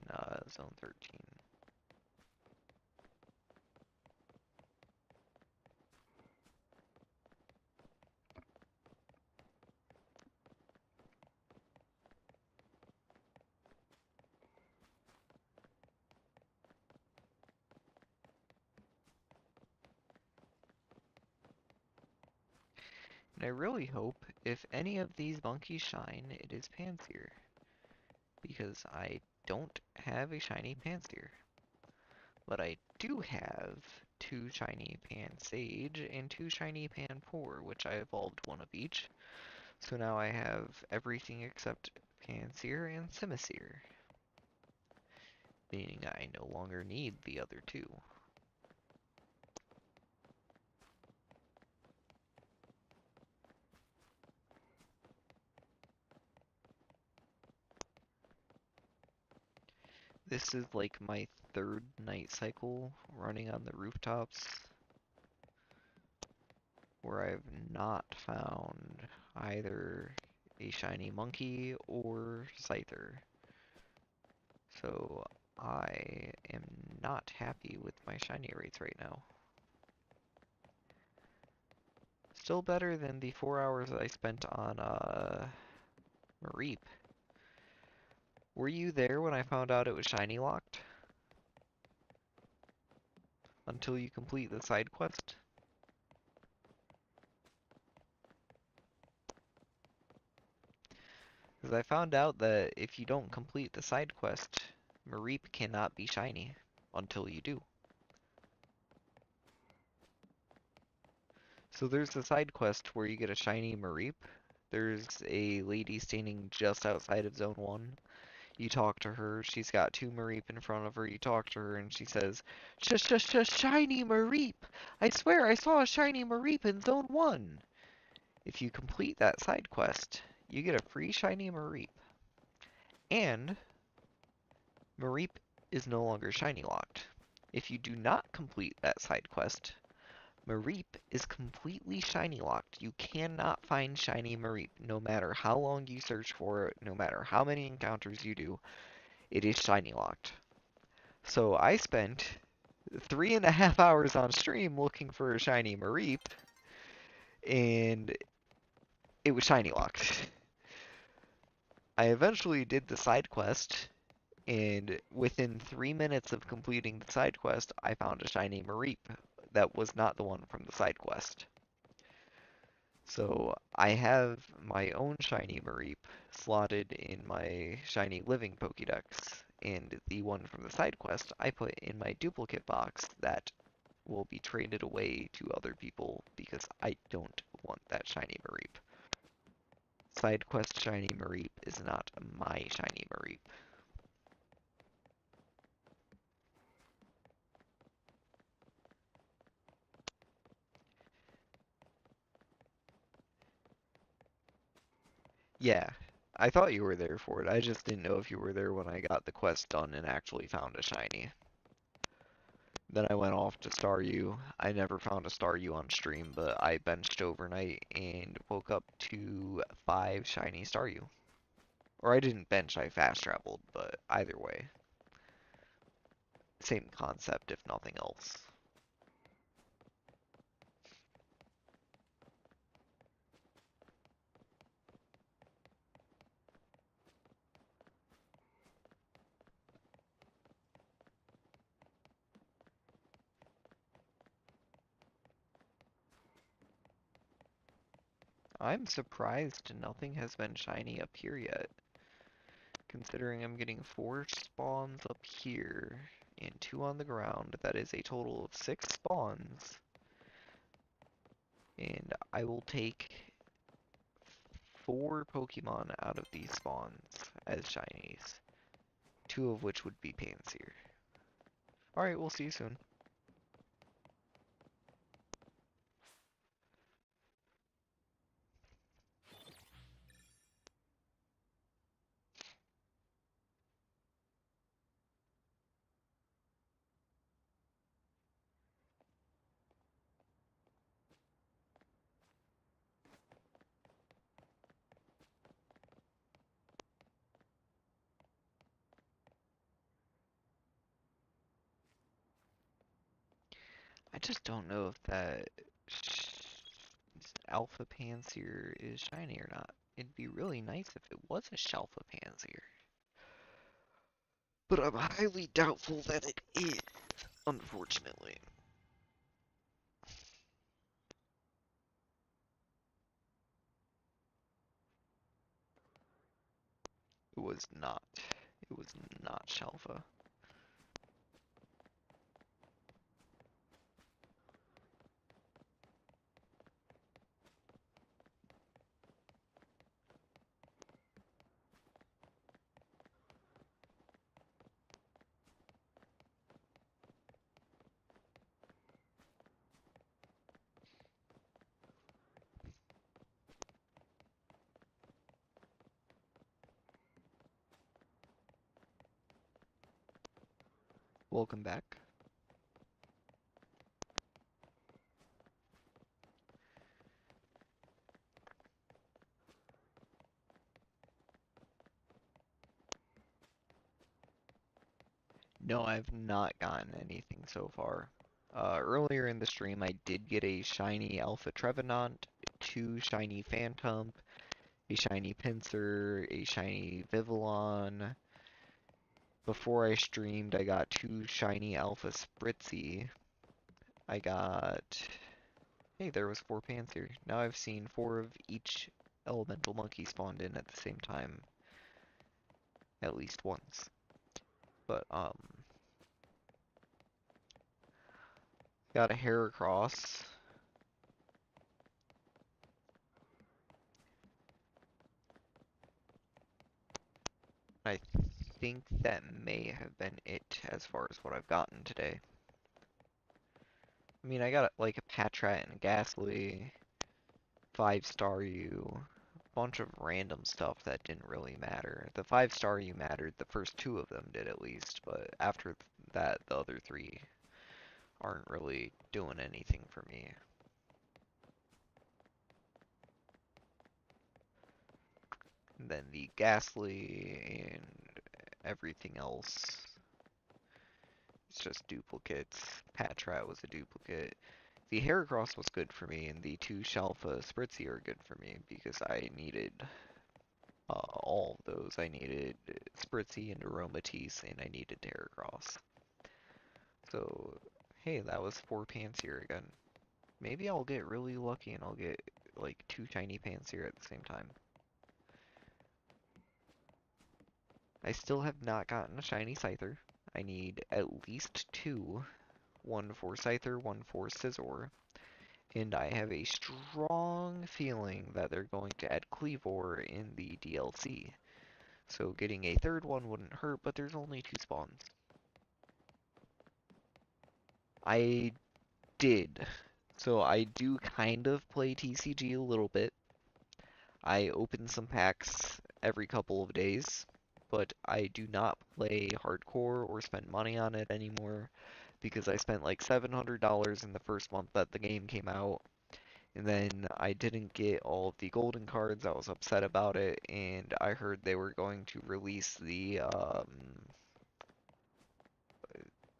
zone 13. And I really hope if any of these monkeys shine, it is Pansear. Because I don't have a shiny Pansear. But I do have 2 shiny Pansage and 2 shiny Panpour, which I evolved one of each. So now I have everything except Pansear and Simisear. Meaning I no longer need the other 2. This is like my 3rd night cycle running on the rooftops where I've not found either a shiny monkey or Scyther. So I am not happy with my shiny rates right now. Still better than the 4 hours that I spent on Mareep. Were you there when I found out it was shiny locked? Until you complete the side quest? Because I found out that if you don't complete the side quest, Mareep cannot be shiny until you do. So there's a side quest where you get a shiny Mareep. There's a lady standing just outside of Zone 1. You talk to her, she's got 2 Mareep in front of her, you talk to her, and she says, Shiny Mareep! I swear I saw a shiny Mareep in Zone 1! If you complete that side quest, you get a free shiny Mareep. And Mareep is no longer shiny locked. If you do not complete that side quest, Mareep is completely shiny locked. You cannot find shiny Mareep no matter how long you search for it, no matter how many encounters you do, it is shiny locked. So I spent 3.5 hours on stream looking for a shiny Mareep, and it was shiny locked. I eventually did the side quest, and within 3 minutes of completing the side quest, I found a shiny Mareep that was not the one from the side quest. So I have my own shiny Mareep slotted in my shiny living Pokedex, And the one from the side quest I put in my duplicate box that will be traded away to other people because I don't want that shiny Mareep. Side quest shiny Mareep is not my shiny Mareep. Yeah, I thought you were there for it. I just didn't know if you were there when I got the quest done and actually found a shiny. Then I went off to Staryu. I never found a Staryu on stream, but I benched overnight and woke up to 5 shiny Staryu. Or I didn't bench, I fast traveled, but either way. Same concept, if nothing else. I'm surprised nothing has been shiny up here yet. Considering I'm getting 4 spawns up here and 2 on the ground, that is a total of 6 spawns. And I will take 4 Pokemon out of these spawns as shinies. 2 of which would be Panseer. Alright, we'll see you soon. I just don't know if that Alpha Panseer is shiny or not. It'd be really nice if it was a Shalfa Panseer. But I'm highly doubtful that it is, unfortunately. It was not. It was not Shalfa. Welcome back. No, I've not gotten anything so far. Earlier in the stream, I did get a shiny Alpha Trevenant, 2 shiny Phantump, a shiny Pinsir, a shiny Vivillon. Before I streamed, I got 2 shiny Alpha Spritzy. I got... Hey, there was 4 Panseer. Now I've seen 4 of each elemental monkey spawned in at the same time. At least once. But, got a Heracross. I think that may have been it as far as what I've gotten today. I mean, I got like a Patrat and a Ghastly, 5-star U, bunch of random stuff that didn't really matter. The 5-star U mattered, the first 2 of them did at least, but after that, the other 3 aren't really doing anything for me. And then the Ghastly and everything else, it's just duplicates. Patrat was a duplicate. The Heracross was good for me, and the 2 Shalfa Spritzy are good for me because I needed all of those. I needed Spritzy and Aromatisse, and I needed Heracross. So, hey, that was 4 Panseer again. Maybe I'll get really lucky and I'll get like 2 shiny Panseer at the same time. I still have not gotten a shiny Scyther. I need at least two. One for Scyther, one for Scizor. And I have a strong feeling that they're going to add Cleavor in the DLC. So getting a third one wouldn't hurt, but there's only two spawns. I did. So I do kind of play TCG a little bit. I open some packs every couple of days, but I do not play hardcore or spend money on it anymore because I spent like $700 in the first month that the game came out, and then I didn't get all of the golden cards. I was upset about it, and I heard they were going to release the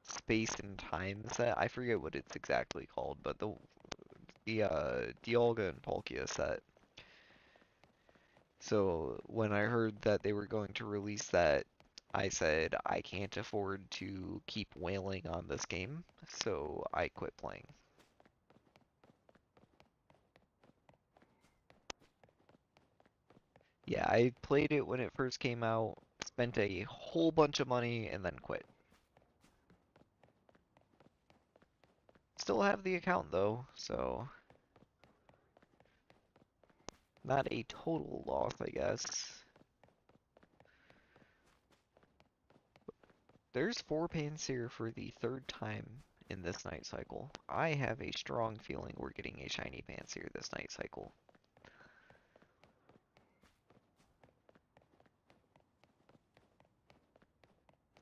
Space and Time set. I forget what it's exactly called, but the Dialga and Palkia set. So when I heard that they were going to release that, I said I can't afford to keep wailing on this game, so I quit playing. Yeah, I played it when it first came out, spent a whole bunch of money, and then quit. Still have the account though, so not a total loss, I guess. There's 4 Pansear for the third time in this night cycle. I have a strong feeling we're getting a shiny Pansear this night cycle.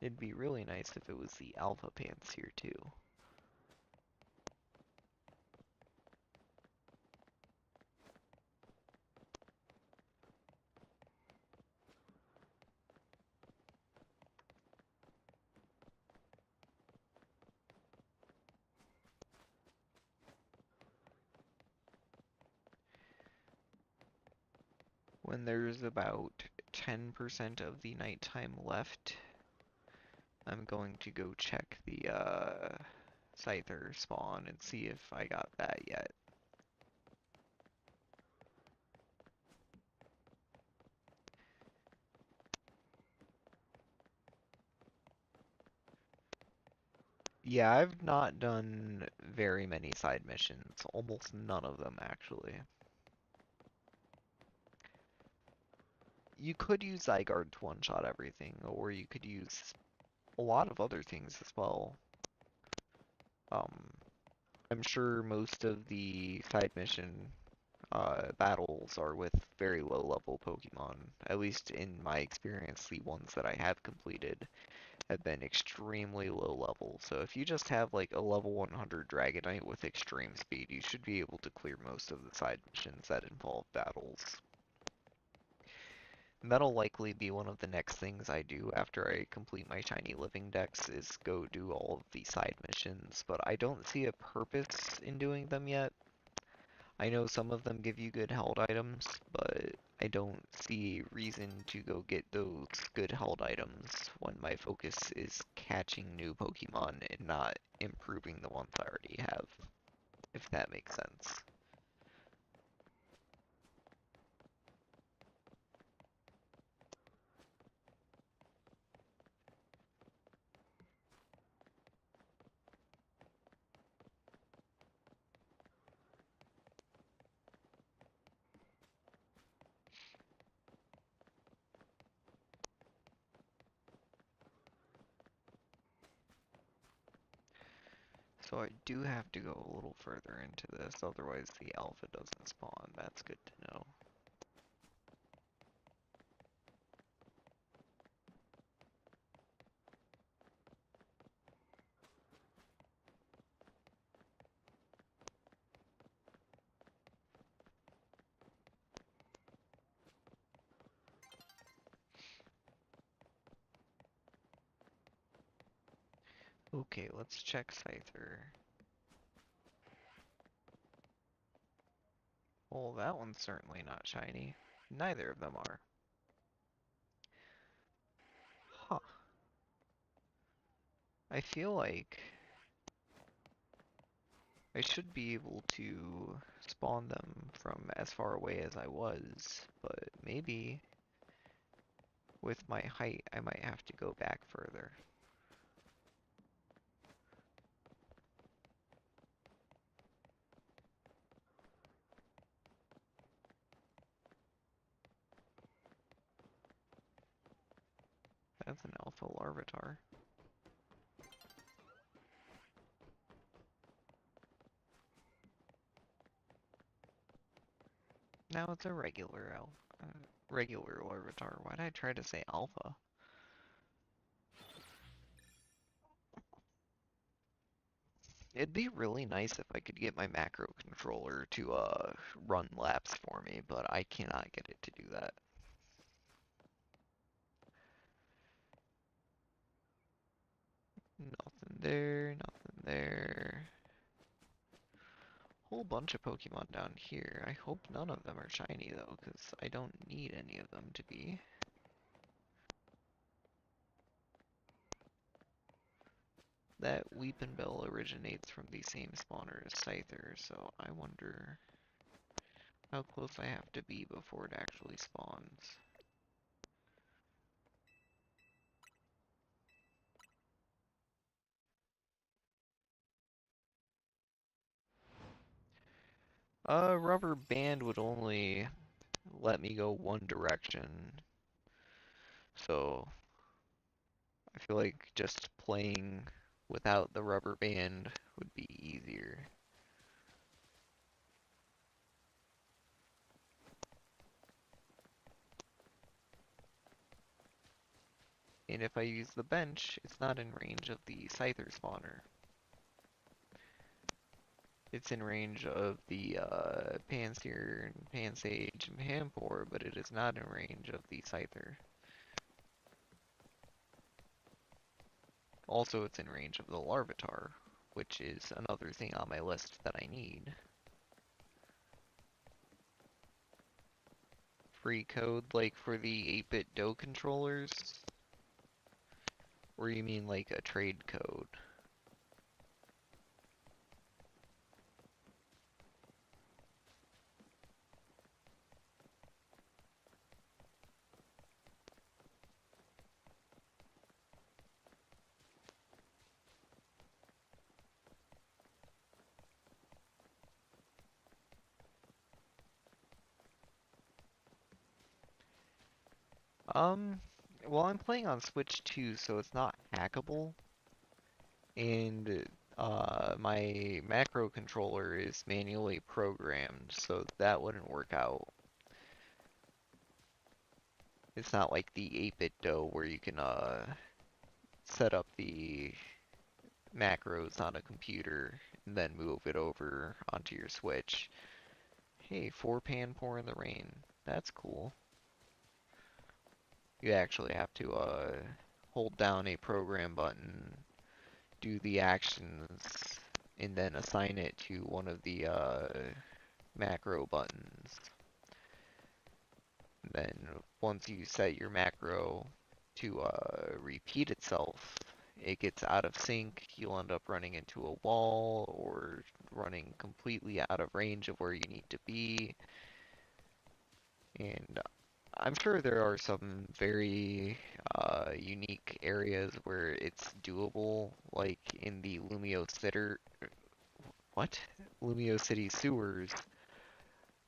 It'd be really nice if it was the Alpha Pansear too. When there's about 10% of the nighttime left, I'm going to go check the Scyther spawn and see if I got that yet. Yeah, I've not done very many side missions, almost none of them actually. You could use Zygarde to one-shot everything, or you could use a lot of other things as well. Um, I'm sure most of the side mission battles are with very low level Pokemon. At least in my experience, the ones that I have completed have been extremely low level. So if you just have like a level 100 Dragonite with extreme speed, you should be able to clear most of the side missions that involve battles. And that'll likely be one of the next things I do after I complete my shiny living dex is go do all of the side missions, but I don't see a purpose in doing them yet. I know some of them give you good held items, but I don't see a reason to go get those good held items when my focus is catching new Pokemon and not improving the ones I already have, if that makes sense. So I do have to go a little further into this, otherwise the alpha doesn't spawn. That's good to know. Okay, let's check Scyther. Well, that one's certainly not shiny. Neither of them are. Huh. I feel like I should be able to spawn them from as far away as I was, but maybe With my height, I might have to go back further. That's an alpha larvitar. Now it's a regular larvitar. Why did I try to say alpha? It'd be really nice if I could get my macro controller to run laps for me, but I cannot get it to do that. Nothing there, nothing there. Whole bunch of Pokemon down here. I hope none of them are shiny though, because I don't need any of them to be. That Weepinbell originates from the same spawner as Scyther, so I wonder how close I have to be before it actually spawns. Rubber band would only let me go one direction, so I feel like just playing without the rubber band would be easier. And if I use the bench, it's not in range of the Scyther spawner. It's in range of the Panseer, Pansage, and Pampor, but it is not in range of the Scyther. Also, it's in range of the Larvitar, which is another thing on my list that I need. Free code, like for the 8-bit Do controllers? Or you mean like a trade code? Well, I'm playing on Switch 2, so it's not hackable. And my macro controller is manually programmed, so that wouldn't work out. It's not like the 8-bit Do where you can set up the macros on a computer and then move it over onto your Switch. Hey, 4-pan pour in the rain. That's cool. You actually have to hold down a program button, do the actions, and then assign it to one of the macro buttons. Then once you set your macro to repeat itself, it gets out of sync, you'll end up running into a wall or running completely out of range of where you need to be. And I'm sure there are some very unique areas where it's doable, like in the Lumio City sewers,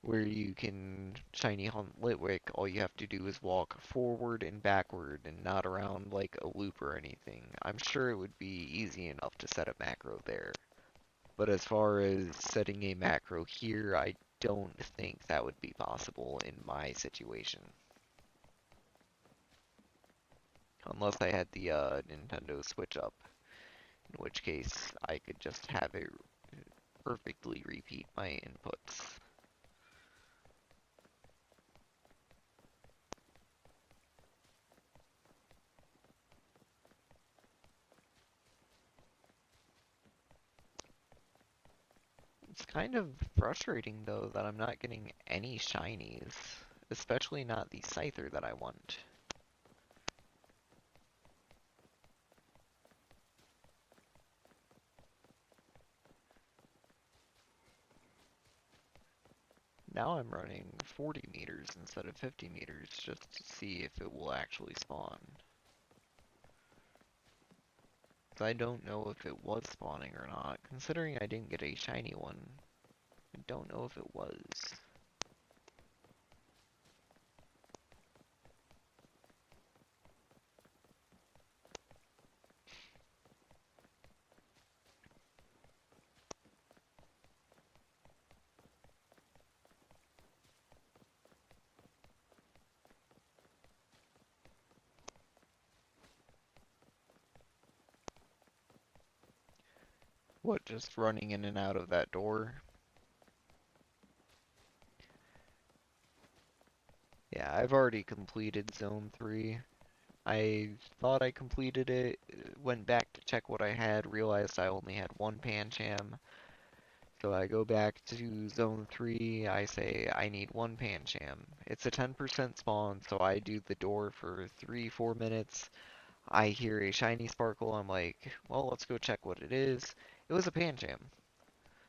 where you can shiny hunt Litwick. All you have to do is walk forward and backward and not around like a loop or anything. I'm sure it would be easy enough to set a macro there. But as far as setting a macro here, I don't think that would be possible in my situation. Unless I had the Nintendo Switch up, in which case I could just have it perfectly repeat my inputs. It's kind of frustrating though that I'm not getting any shinies, especially not the Scyther that I want. Now I'm running 40 meters instead of 50 meters just to see if it will actually spawn. 'Cause I don't know if it was spawning or not. Considering I didn't get a shiny one, I don't know if it was. What, just running in and out of that door? Yeah, I've already completed Zone 3. I thought I completed it, went back to check what I had, realized I only had one Pancham. So I go back to Zone 3, I say I need one Pancham. It's a 10% spawn, so I do the door for 3-4 minutes. I hear a shiny sparkle, I'm like, well, let's go check what it is. It was a Pancham.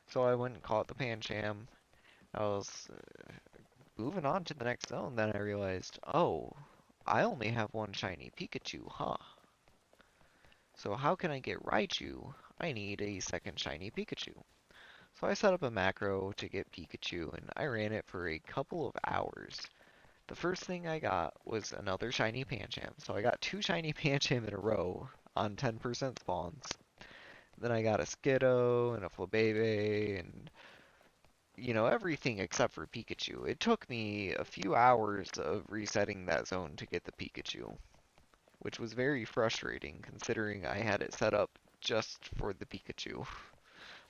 So I went and caught the Pancham. I was moving on to the next zone, then I realized, oh, I only have one shiny Pikachu, huh? So how can I get Raichu? I need a second shiny Pikachu. So I set up a macro to get Pikachu, and I ran it for a couple of hours. The first thing I got was another shiny Pancham. So I got two shiny Pancham in a row on 10% spawns. Then I got a Skiddo and a Flabebe and, everything except for Pikachu. It took me a few hours of resetting that zone to get the Pikachu, which was very frustrating considering I had it set up just for the Pikachu.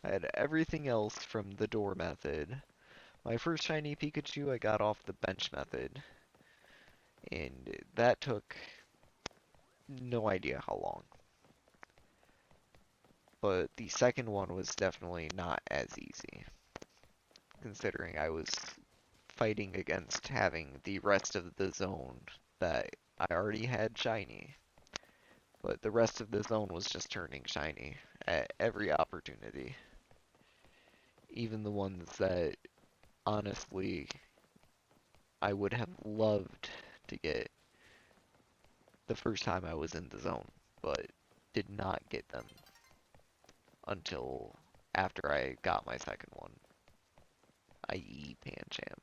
I had everything else from the door method. My first shiny Pikachu I got off the bench method, and that took no idea how long. But the second one was definitely not as easy, considering I was fighting against having the rest of the zone that I already had shiny. But the rest of the zone was just turning shiny at every opportunity. Even the ones that, honestly, I would have loved to get the first time I was in the zone, but did not get them until after I got my second one, i.e. Pancham.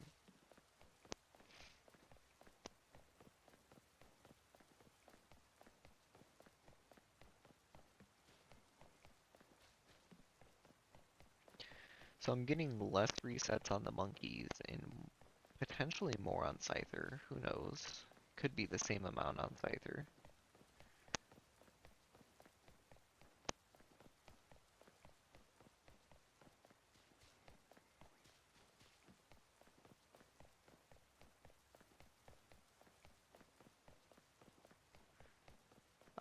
So I'm getting less resets on the monkeys and potentially more on Scyther. Who knows? Could be the same amount on Scyther.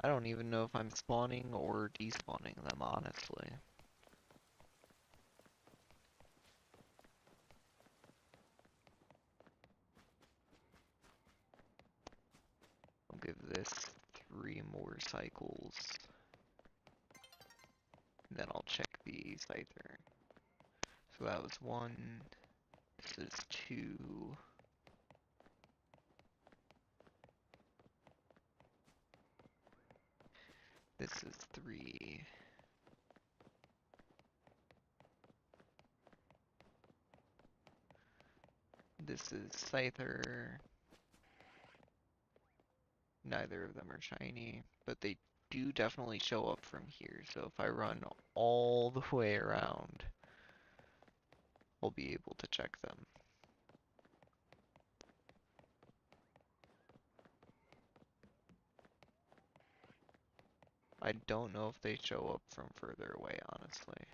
I don't even know if I'm spawning or despawning them, honestly. I'll give this 3 more cycles. And then I'll check the Scyther. So that was 1. This is 2. This is 3. This is Scyther. Neither of them are shiny, but they do definitely show up from here. So if I run all the way around, I'll be able to check them. I don't know if they show up from further away, honestly.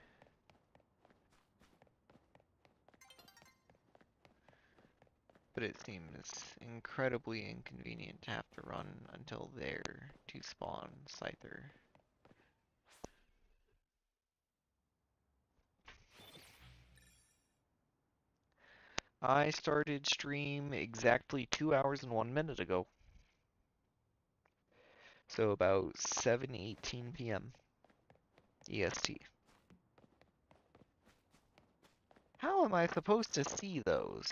But it seems incredibly inconvenient to have to run until there to spawn Scyther. I started stream exactly 2 hours and 1 minute ago. So about 7:18 p.m. EST. How am I supposed to see those?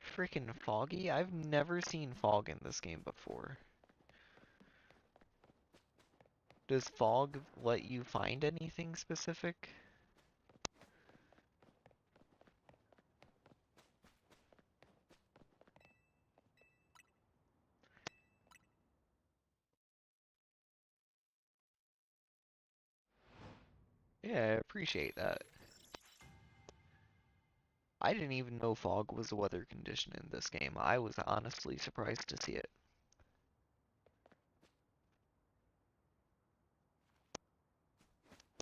Freaking foggy? I've never seen fog in this game before. Does fog let you find anything specific? Yeah, I appreciate that. I didn't even know fog was a weather condition in this game. I was honestly surprised to see it.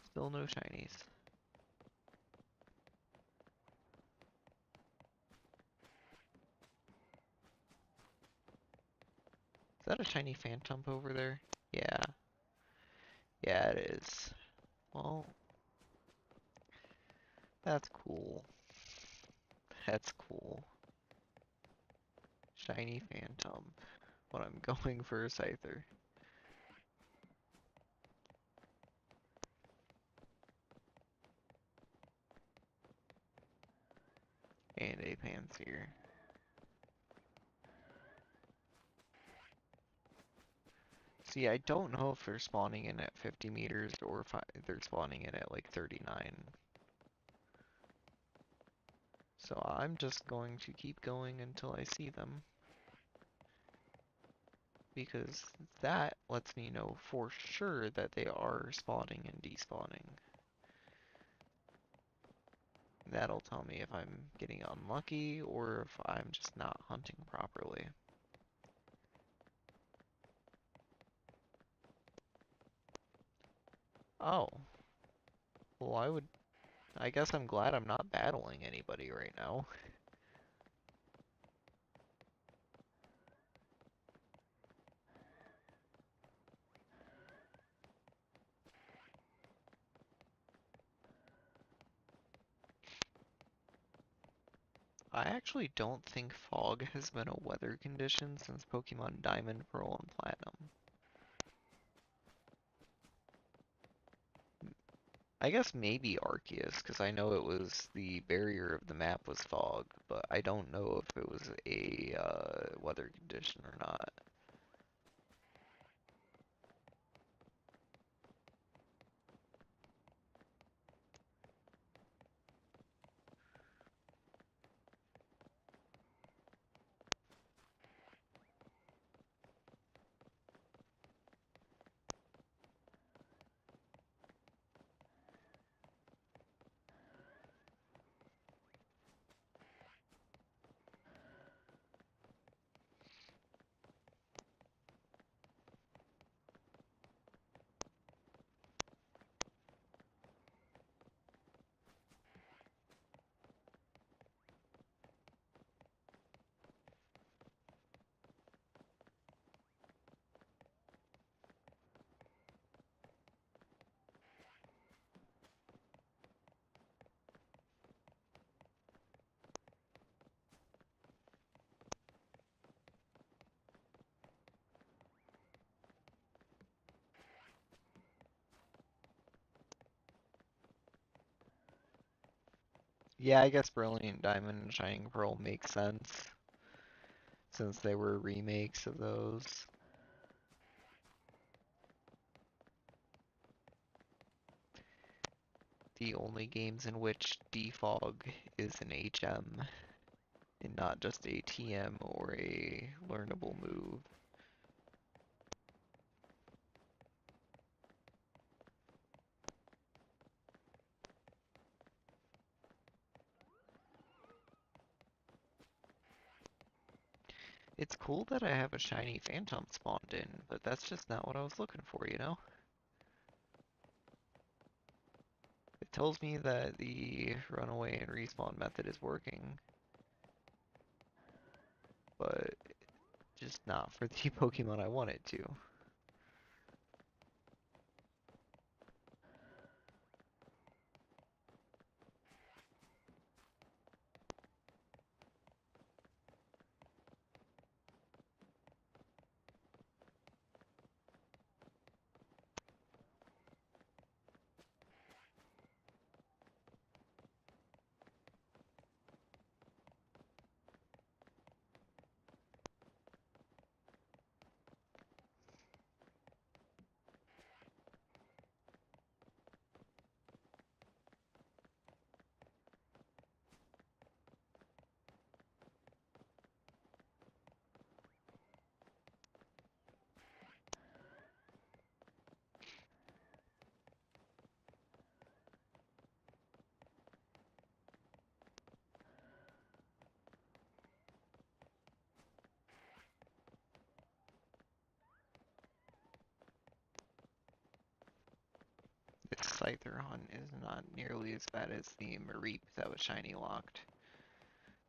Still no shinies. Is that a shiny phantom over there? Yeah. Yeah, it is. Well, that's cool. That's cool. Shiny phantom. But I'm going for a Scyther. And a Panseer. See, I don't know if they're spawning in at 50 meters or if they're spawning in at like 39. So I'm just going to keep going until I see them. Because that lets me know for sure that they are spawning and despawning. That'll tell me if I'm getting unlucky or if I'm just not hunting properly. Oh. Well, I guess I'm glad I'm not battling anybody right now. I actually don't think fog has been a weather condition since Pokemon Diamond, Pearl, and Platinum. I guess maybe Arceus, because I know it was the barrier of the map was fog, but I don't know if it was a weather condition or not. Yeah, I guess Brilliant Diamond and Shining Pearl make sense, since they were remakes of those. The only games in which defog is an HM, and not just a TM or a learnable move. It's cool that I have a shiny phantom spawned in, but that's just not what I was looking for, you know? It tells me that the runaway and respawn method is working, but just not for the Pokemon I want it to. Scyther hunt is not nearly as bad as the Mareep that was shiny locked.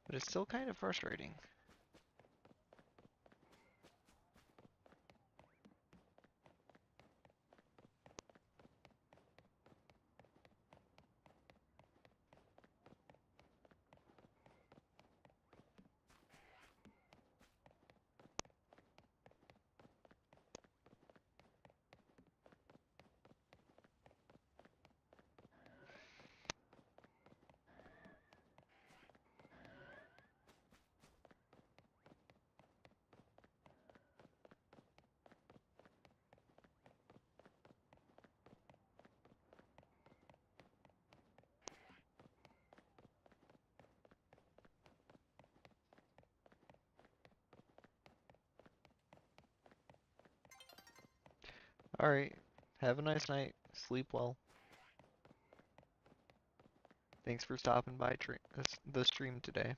But it's still kind of frustrating. Alright, have a nice night. Sleep well. Thanks for stopping by the stream today.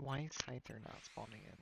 Why is Scyther not spawning in?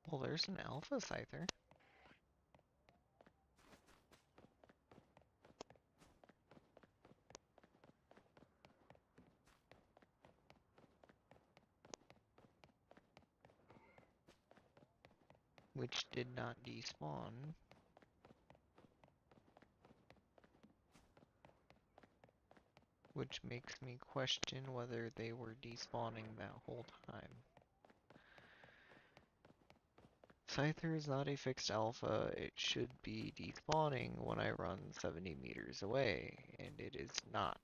Well, there's an Alpha Scyther. Which did not despawn. Which makes me question whether they were despawning that whole time. Scyther is not a fixed alpha. It should be despawning when I run 70 meters away, and it is not.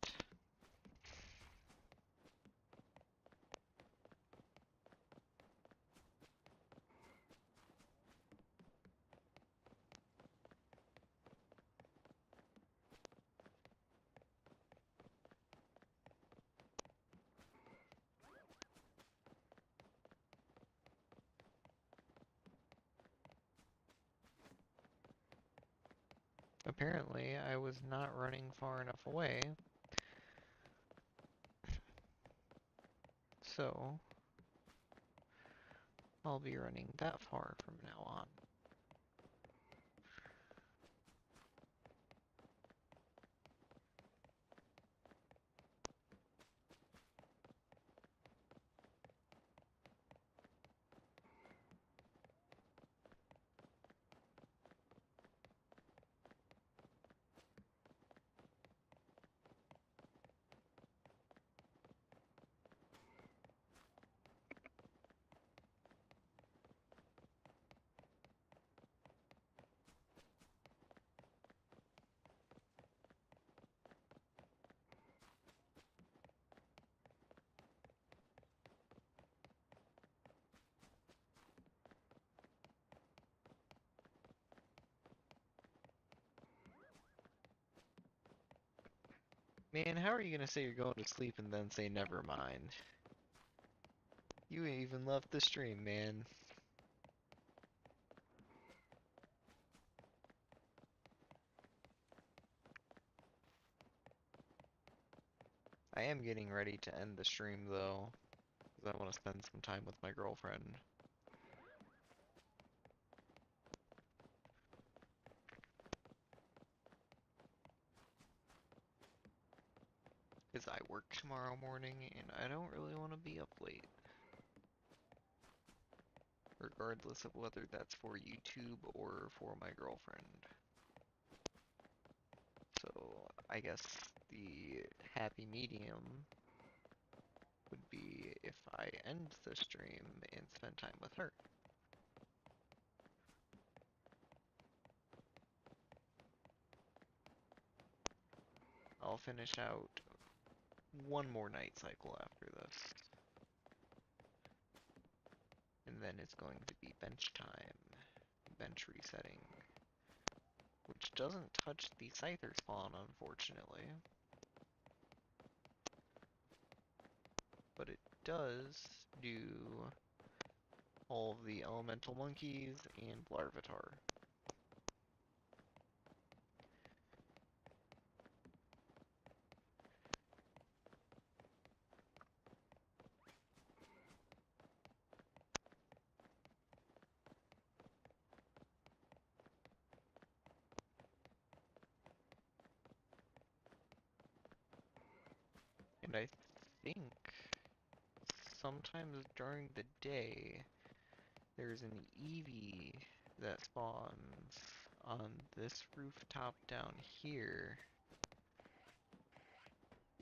Apparently, I was not running far enough away, so I'll be running that far from now on. Man, how are you gonna say you're going to sleep and then say never mind? You even left the stream, man. I am getting ready to end the stream though, because I want to spend some time with my girlfriend. Because I work tomorrow morning and I don't really want to be up late. Regardless of whether that's for YouTube or for my girlfriend. So I guess the happy medium would be if I end the stream and spend time with her. I'll finish out one more night cycle after this. And then it's going to be bench time. Bench resetting. Which doesn't touch the Scyther spawn, unfortunately. But it does do all of the elemental monkeys and Larvitar. And I think sometimes during the day there's an Eevee that spawns on this rooftop down here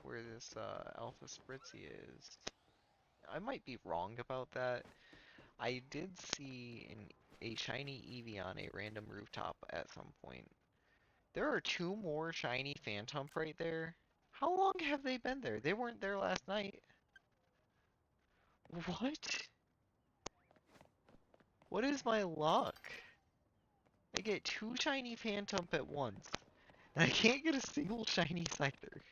where this Alpha Spritzy is. I might be wrong about that. I did see a shiny Eevee on a random rooftop at some point. There are two more shiny Phantom right there. How long have they been there? They weren't there last night. What? What is my luck? I get two shiny Phantom at once, and I can't get a single shiny Scyther.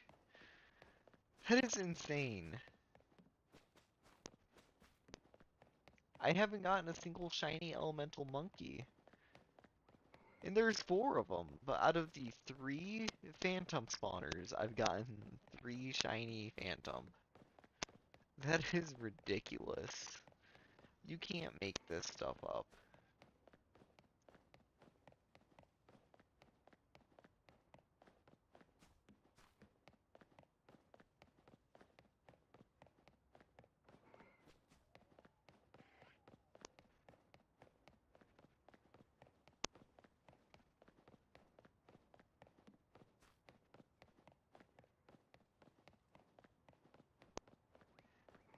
That is insane. I haven't gotten a single shiny Elemental Monkey. And there's four of them, but out of the three Phantom spawners, I've gotten three shiny Phantom. That is ridiculous. You can't make this stuff up.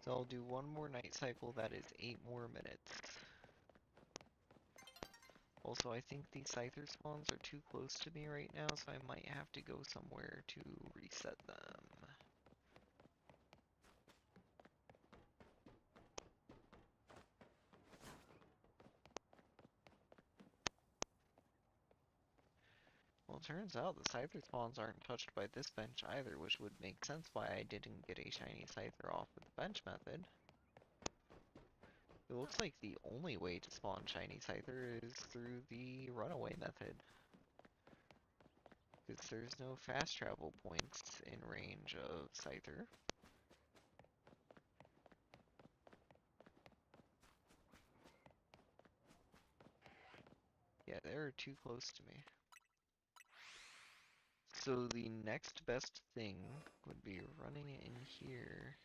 So I'll do one more night cycle, that is 8 more minutes. Also, I think these Scyther spawns are too close to me right now, so I might have to go somewhere to reset them. Well, it turns out the Scyther spawns aren't touched by this bench either, which would make sense why I didn't get a shiny Scyther off with the bench method. It looks like the only way to spawn shiny Scyther is through the runaway method, because there's no fast travel points in range of Scyther. Yeah, they're too close to me. So the next best thing would be running in here.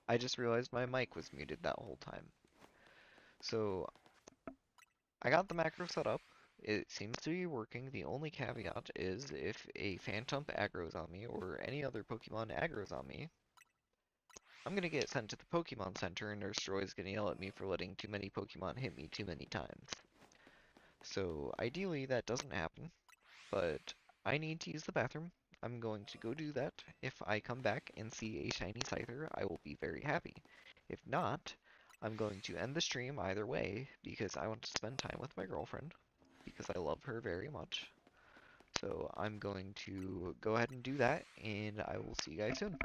I just realized my mic was muted that whole time. So I got the macro set up. It seems to be working. The only caveat is if a Phantump aggroes on me or any other Pokemon aggroes on me, I'm gonna get sent to the Pokemon Center and Nurse Joy's gonna yell at me for letting too many Pokemon hit me too many times. So ideally that doesn't happen, but I need to use the bathroom. I'm going to go do that. If I come back and see a shiny Scyther, I will be very happy. If not, I'm going to end the stream either way because I want to spend time with my girlfriend because I love her very much. So I'm going to go ahead and do that, and I will see you guys soon.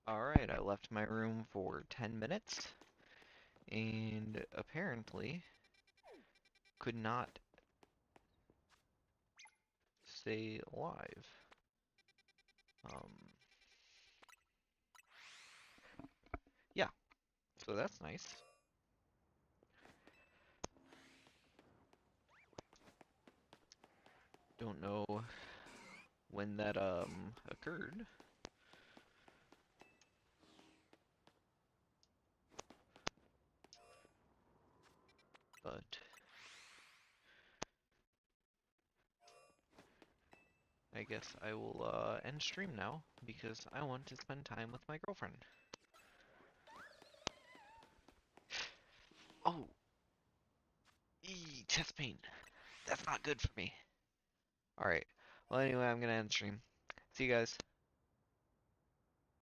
Alright, I left my room for 10 minutes and apparently could not stay alive. Um, yeah, so that's nice. Don't know when that occurred, but I guess I will end stream now because I want to spend time with my girlfriend. Oh, chest pain. That's not good for me. Alright. Well, anyway, I'm gonna end stream. See you guys.